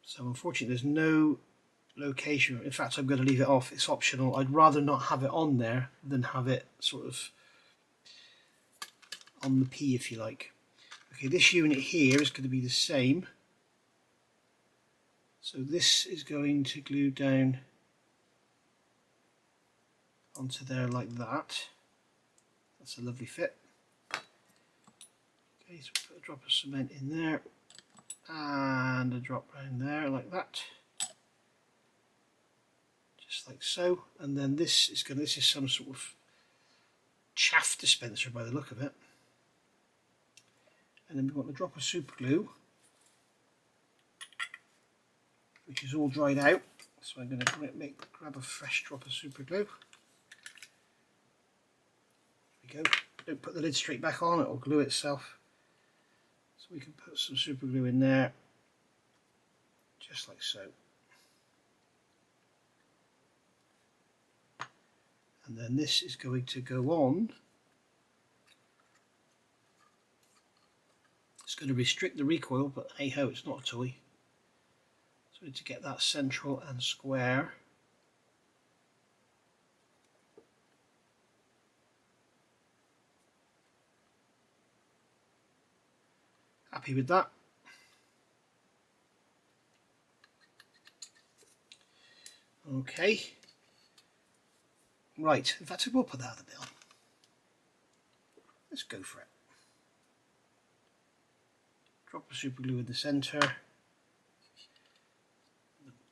So unfortunately there's no location. In fact, I'm going to leave it off. It's optional. I'd rather not have it on there than have it sort of on the P, if you like. Okay, this unit here is going to be the same. So this is going to glue down onto there like that. That's a lovely fit. Okay, so put a drop of cement in there and a drop around there like that. Just just like so. And then this is some sort of chaff dispenser by the look of it. And then we've got the drop of super glue, which is all dried out. So I'm going to grab a fresh drop of super glue. There we go. Don't put the lid straight back on, it will glue itself. So we can put some super glue in there, just like so. And then this is going to go on. It's going to restrict the recoil, but hey ho, it's not a toy. So we need to get that central and square. Happy with that. Okay. Right, in fact, we'll put that on the bill. Let's go for it. Drop of super glue in the centre.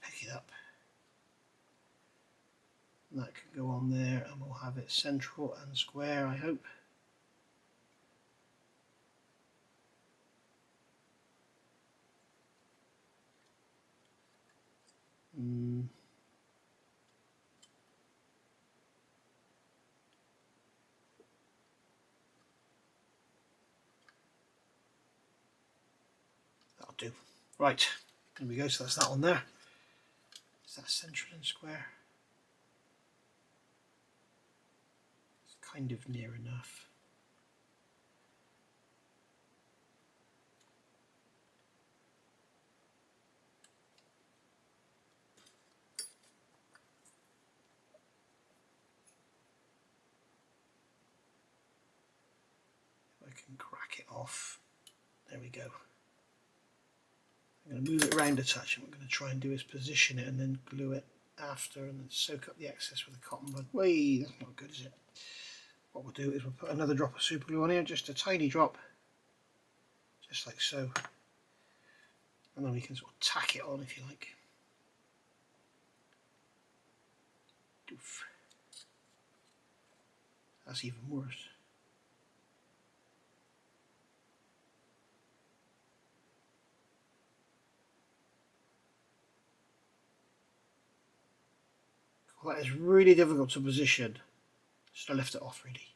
Pick it up. And that can go on there, and we'll have it central and square, I hope. That'll do. Right, there we go, so that's that one there. Is that central and square? It's kind of near enough. I can crack it off. There we go. I'm going to move it around a touch, and what I'm going to try and do is position it and then glue it after, and then soak up the excess with a cotton bud. Wait, that's not good, is it? What we'll do is we'll put another drop of super glue on here, just a tiny drop, just like so, and then we can sort of tack it on if you like. Oof. That's even worse. Well, that is really difficult to position, so I left it off really.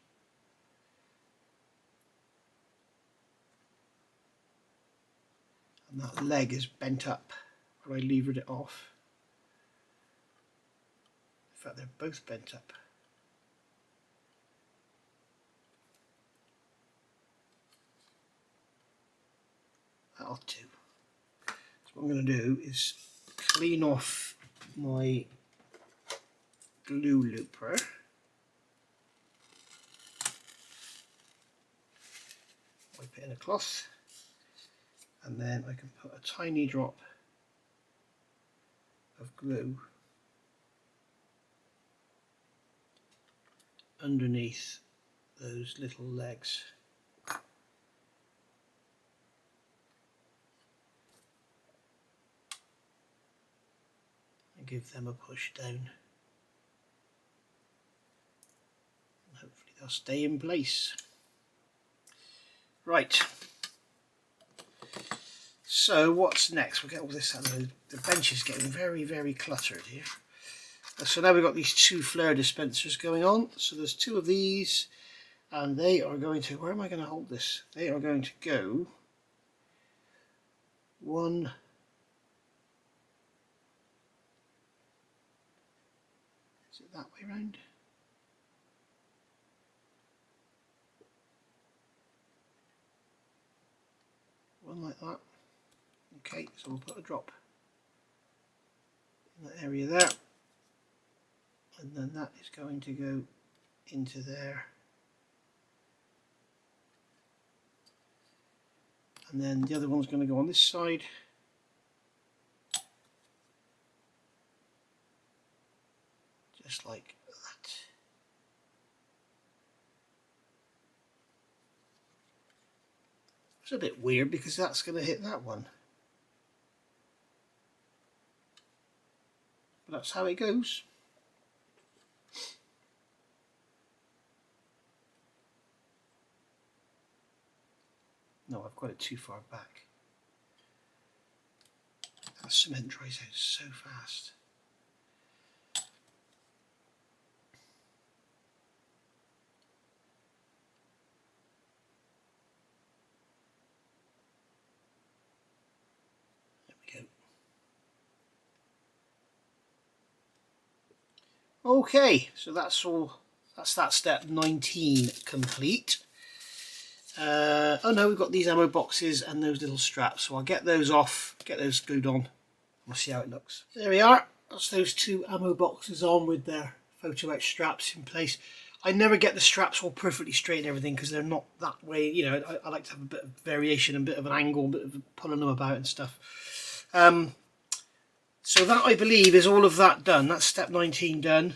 And that leg is bent up where I levered it off. In fact, they're both bent up. That'll do. So what I'm going to do is clean off my glue looper. Wipe it in a cloth, and then I can put a tiny drop of glue underneath those little legs. And give them a push down. Hopefully they'll stay in place. Right, so what's next? We'll get all this out. The bench is getting very, very cluttered here. So now we've got these two flare dispensers going on. So there's two of these, and they are going to, where am I going to hold this? They are going to go one, is it that way round? One like that. Okay, so we'll put a drop in that area there, and then that is going to go into there, and then the other one's going to go on this side, just like that. It's a bit weird because that's going to hit that one. But that's how it goes. No, I've got it too far back. That cement dries out so fast. There we go. Okay, so that's all. That's that step 19 complete. Oh no, we've got these ammo boxes and those little straps, so I'll get those off, get those glued on, and we'll see how it looks. There we are. That's those two ammo boxes on with their photo etch straps in place. I never get the straps all perfectly straight and everything because they're not that way. You know, I like to have a bit of variation and a bit of an angle, a bit of pulling them about and stuff. So that, I believe, is all of that done. That's step 19 done.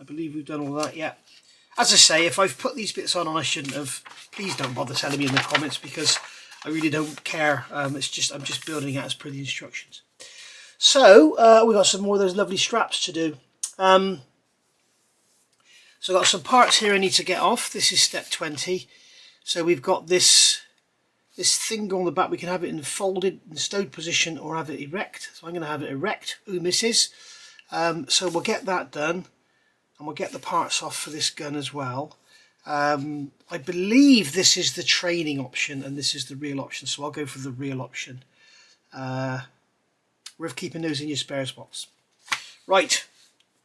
I believe we've done all that, yeah. As I say, if I've put these bits on and I shouldn't have, please don't bother telling me in the comments because I really don't care. It's just I'm just building it as per the instructions. So we've got some more of those lovely straps to do. So I've got some parts here I need to get off. This is step 20. So we've got this thing on the back. We can have it in folded and stowed position or have it erect. So I'm going to have it erect. Ooh, misses. So we'll get that done. And we'll get the parts off for this gun as well. I believe this is the training option and this is the real option, so I'll go for the real option. Worth keeping those in your spares box. Right,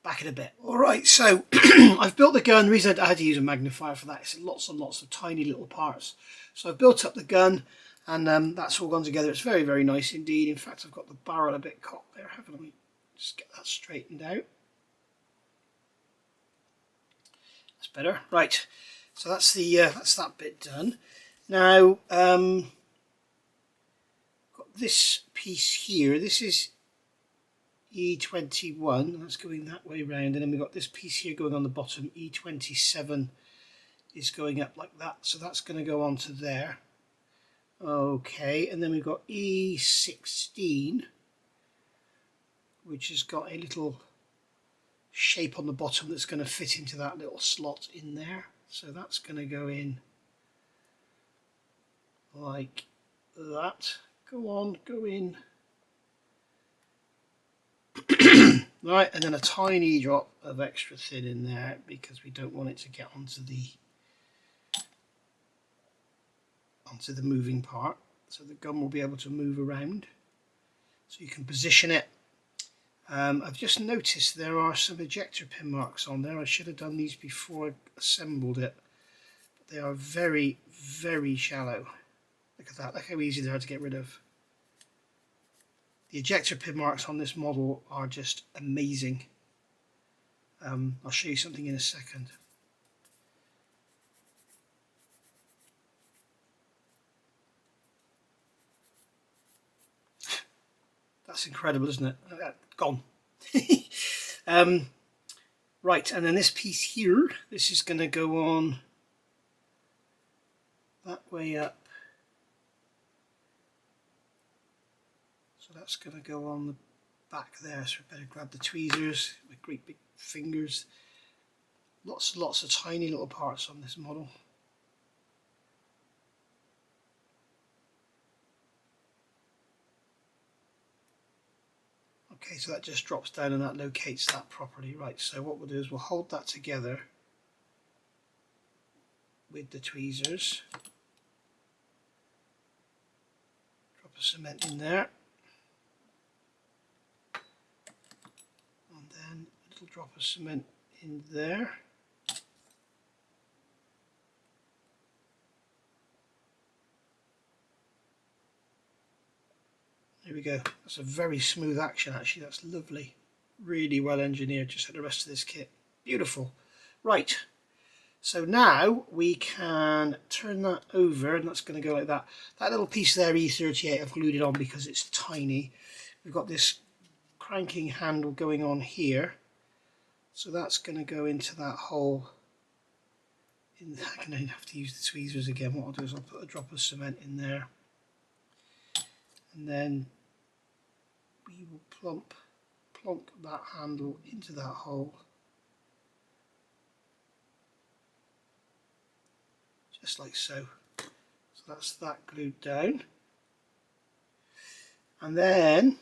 back in a bit. Alright, so I've built the gun. The reason I had to use a magnifier for that is lots and lots of tiny little parts. So I've built up the gun and that's all gone together. It's very, very nice indeed. In fact, I've got the barrel a bit cocked there, haven't I? Just get that straightened out. That's better. Right, so that's that bit done. Now got this piece here. This is E21. That's going that way round, and then we've got this piece here going on the bottom. E27 is going up like that, so that's going to go onto there. Okay, and then we've got E16, which has got a little shape on the bottom that's going to fit into that little slot in there, so that's going to go in like that. Go on, go in. Right, and then a tiny drop of extra thin in there because we don't want it to get onto the moving part, so the gun will be able to move around, so you can position it. I've just noticed there are some ejector pin marks on there. I should have done these before I assembled it, but they are very, very shallow. Look at that, look how easy they are to get rid of. The ejector pin marks on this model are just amazing. I'll show you something in a second. That's incredible, isn't it? Gone. Right, and then this piece here, this is going to go on that way up. So that's going to go on the back there, so we better grab the tweezers with great big fingers. Lots and lots of tiny little parts on this model. Okay, so that just drops down and that locates that properly. Right, so what we'll do is we'll hold that together with the tweezers. Drop a cement in there. And then a little drop of cement in there. There we go. That's a very smooth action actually. That's lovely. Really well engineered, just like the rest of this kit. Beautiful. Right. So now we can turn that over and that's going to go like that. That little piece there, E38, I've glued it on because it's tiny. We've got this cranking handle going on here. So that's going to go into that hole. I'm going to have to use the tweezers again. What I'll do is I'll put a drop of cement in there. And then we will plonk that handle into that hole just like so. So that's that glued down. And then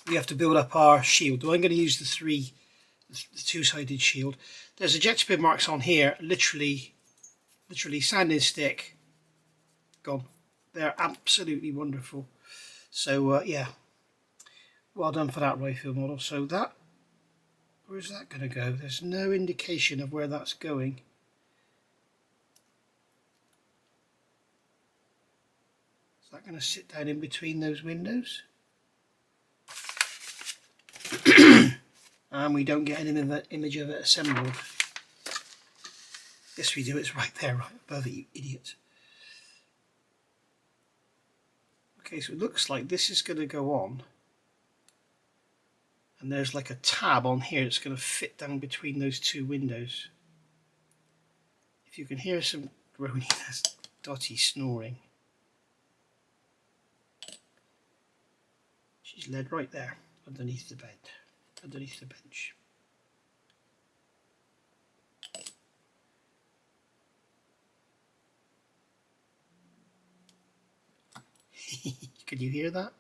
we have to build up our shield. Well, I'm going to use the two-sided shield. There's ejector pin marks on here, literally sanding stick, gone. They're absolutely wonderful. So yeah, well done for that rifle model. So that, where's that going to go? There's no indication of where that's going. Is that going to sit down in between those windows? And we don't get an image of it assembled. Yes, we do. It's right there, right above it, you idiot. Okay, so it looks like this is going to go on. And there's like a tab on here that's going to fit down between those two windows. If you can hear some groaning, that's Dottie snoring. She's led right there, underneath the bed, underneath the bench. Can you hear that?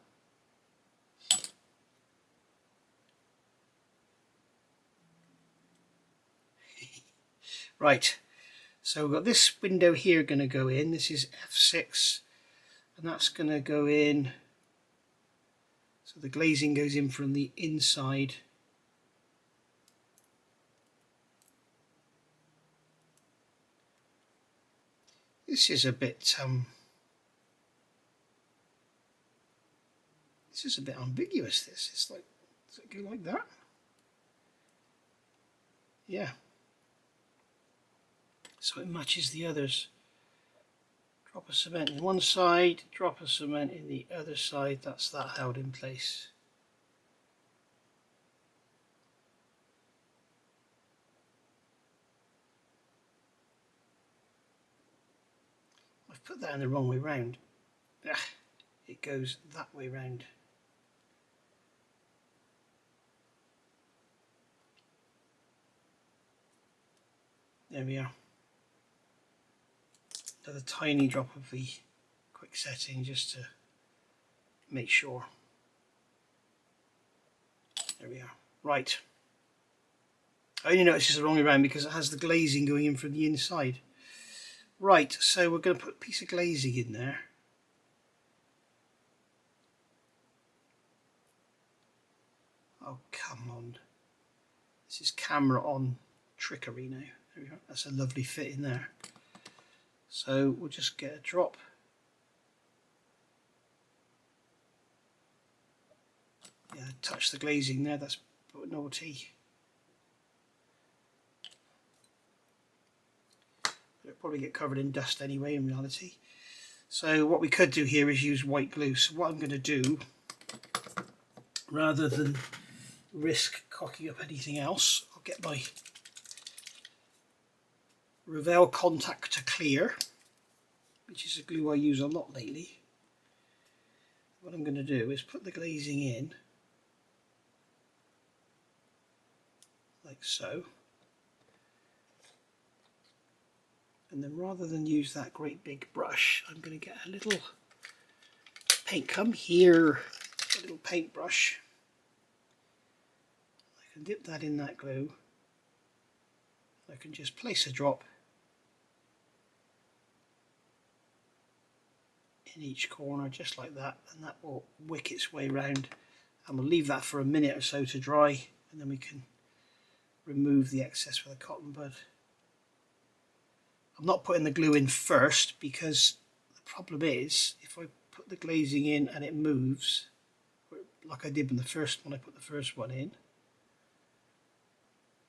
Right, so we've got this window here going to go in. This is F6, and that's going to go in. So the glazing goes in from the inside. This is a bit ambiguous. This is like, does it go like that? Yeah. So it matches the others. Drop of cement in one side, drop of cement in the other side. That's that held in place. I've put that in the wrong way round. It goes that way round. There we are. Another tiny drop of the quick setting just to make sure. There we are. Right. I only noticed it's the wrong way around because it has the glazing going in from the inside. Right, so we're going to put a piece of glazing in there. Oh, come on. This is camera on trickery now. There we go. That's a lovely fit in there. So we'll just get a drop. Yeah, touch the glazing there, that's naughty. It'll probably get covered in dust anyway in reality. So what we could do here is use white glue. So what I'm going to do, rather than risk cocking up anything else, I'll get my Revell Contact Clear, which is a glue I use a lot lately. What I'm going to do is put the glazing in, like so. And then rather than use that great big brush, I'm going to get a little paint, come here, a little paintbrush. I can dip that in that glue. I can just place a drop in each corner just like that, and that will wick its way round, and we'll leave that for a minute or so to dry, and then we can remove the excess with a cotton bud. I'm not putting the glue in first because the problem is if I put the glazing in and it moves, like I did with the first one, I put the first one in.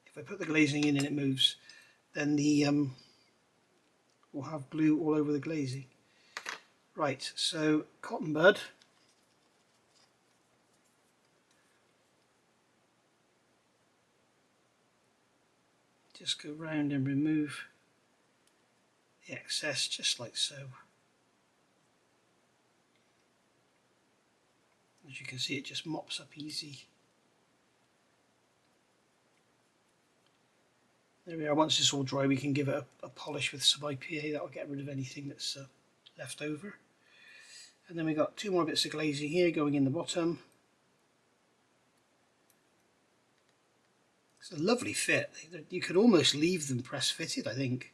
If I put the glazing in and it moves, then the we'll have glue all over the glazing. Right, so cotton bud. Just go round and remove the excess just like so. As you can see, it just mops up easy. There we are. Once it's all dry, we can give it a polish with some IPA. That'll get rid of anything that's left over. And then we got 2 more bits of glazing here going in the bottom. It's a lovely fit. You could almost leave them press fitted, I think.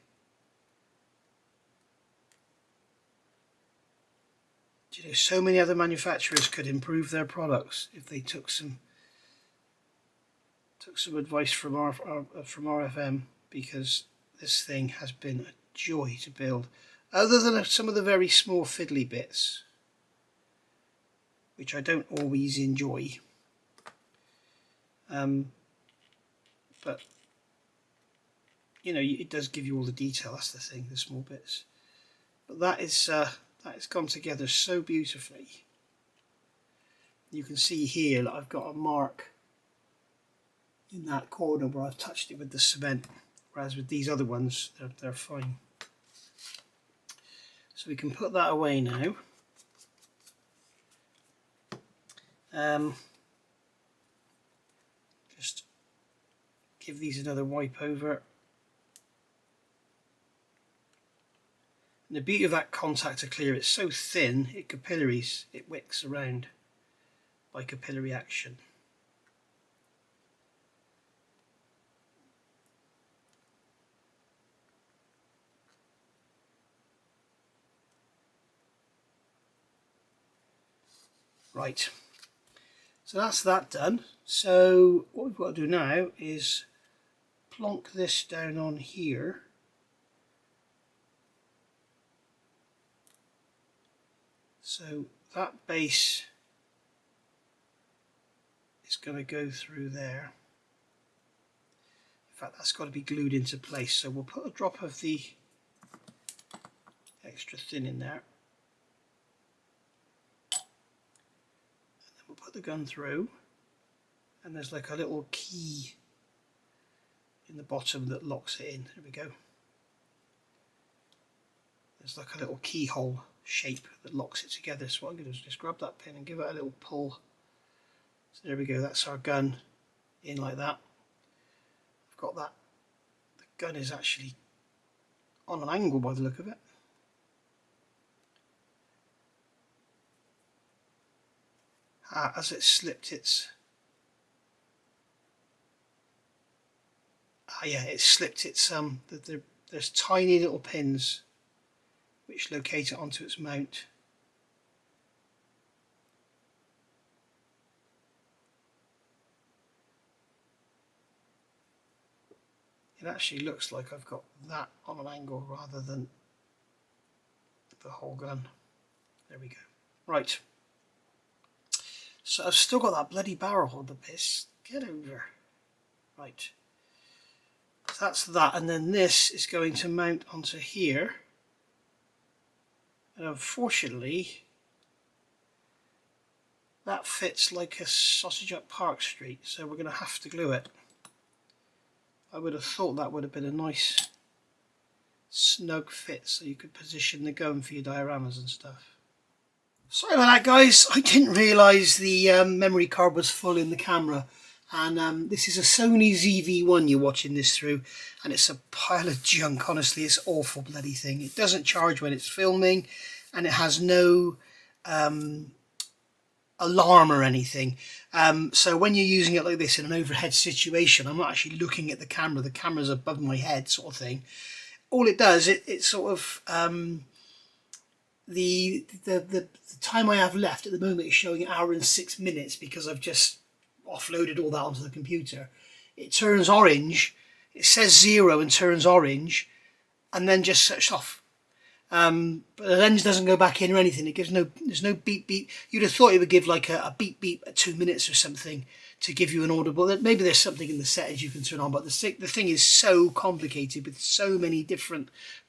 Do you know, so many other manufacturers could improve their products if they took some advice from RFM, because this thing has been a joy to build. Other than some of the very small fiddly bits, which I don't always enjoy. But you know, it does give you all the detail. That's the thing, the small bits. But that is gone together so beautifully. You can see here that I've got a mark in that corner where I've touched it with the cement, whereas with these other ones they're fine. So we can put that away now. Just give these another wipe over. And the beauty of that contactor clear, it's so thin, it capillaries, it wicks around by capillary action. Right, so that's that done. So what we've got to do now is plonk this down on here. So that base is going to go through there. In fact, that's got to be glued into place. So we'll put a drop of the extra thin in there. And then we'll put the gun through. And there's like a little key in the bottom that locks it in. There we go. There's like a little keyhole shape that locks it together. So what I'm going to do is just grab that pin and give it a little pull. So there we go, that's our gun in like that. I've got that. The gun is actually on an angle by the look of it. As it slipped its... yeah, it slipped its... there's tiny little pins which locate it onto its mount. It actually looks like I've got that on an angle rather than the whole gun. There we go. Right. So I've still got that bloody barrel on the piss. Get over. Right. So that's that, and then this is going to mount onto here. And unfortunately, that fits like a sausage up Park Street, so we're going to have to glue it. I would have thought that would have been a nice snug fit so you could position the gun for your dioramas and stuff. Sorry about that, guys. I didn't realise the memory card was full in the camera. And this is a Sony ZV-1 you're watching this through, and it's a pile of junk. Honestly, it's awful bloody thing. It doesn't charge when it's filming, and it has no alarm or anything. So when you're using it like this in an overhead situation, I'm not actually looking at the camera's above my head sort of thing. All it does, it sort of the time I have left at the moment is showing 1 hour and 6 minutes because I've just offloaded all that onto the computer. It turns orange, it says 0 and turns orange, and then just shuts off. But the lens doesn't go back in or anything. It gives there's no beep beep. You'd have thought it would give like a beep beep at 2 minutes or something to give you an audible. Maybe there's something in the settings you can turn on, but the thing is so complicated with so many different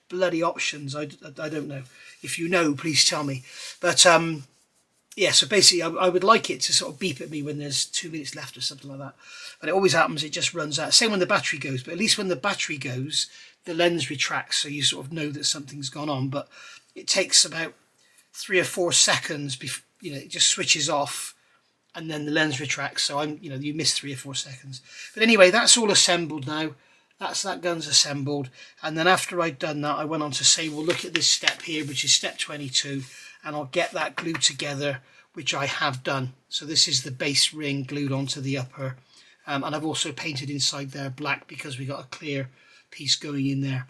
bloody options. I don't know. If you know, please tell me. But yeah, so basically I would like it to sort of beep at me when there's 2 minutes left or something like that. But it always happens, it just runs out. Same when the battery goes, but at least when the battery goes, the lens retracts, so you sort of know that something's gone on. But it takes about 3 or 4 seconds before, it just switches off, and then the lens retracts. So you miss 3 or 4 seconds. But anyway, that's all assembled now. that gun's assembled. And then after I'd done that, I went on to say, well, look at this step here, which is step 22, and I'll get that glued together, which I have done. So this is the base ring glued onto the upper, and I've also painted inside there black because we got a clear piece going in there.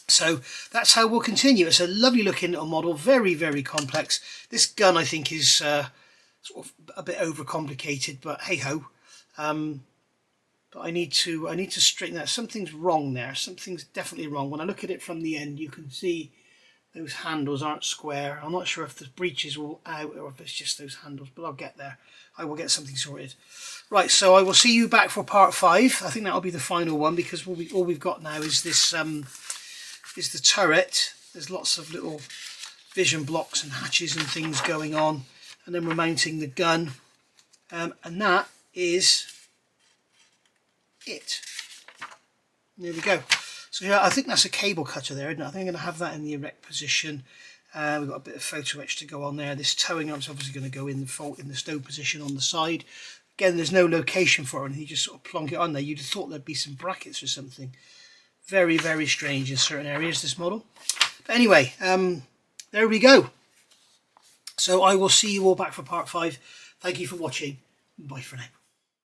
So that's how we'll continue. It's a lovely looking little model, very, very complex. This gun I think is sort of a bit overcomplicated, but hey ho. But I need to straighten that. Something's wrong there. Something's definitely wrong. When I look at it from the end, you can see those handles aren't square. I'm not sure if the breeches are all out or if it's just those handles, but I'll get there. I will get something sorted. Right, so I will see you back for part 5. I think that'll be the final one, because all we've got now is this is the turret. There's lots of little vision blocks and hatches and things going on, and then we're mounting the gun, and that is it. There we go. So yeah, I think that's a cable cutter there, isn't it? I think I'm going to have that in the erect position. We've got a bit of photo etch to go on there. This towing arm's obviously going to go in the stow position on the side. Again, there's no location for it, and you just sort of plonk it on there. You'd have thought there'd be some brackets or something. Very, very strange in certain areas, this model. But anyway, there we go. So I will see you all back for part 5. Thank you for watching. Bye for now.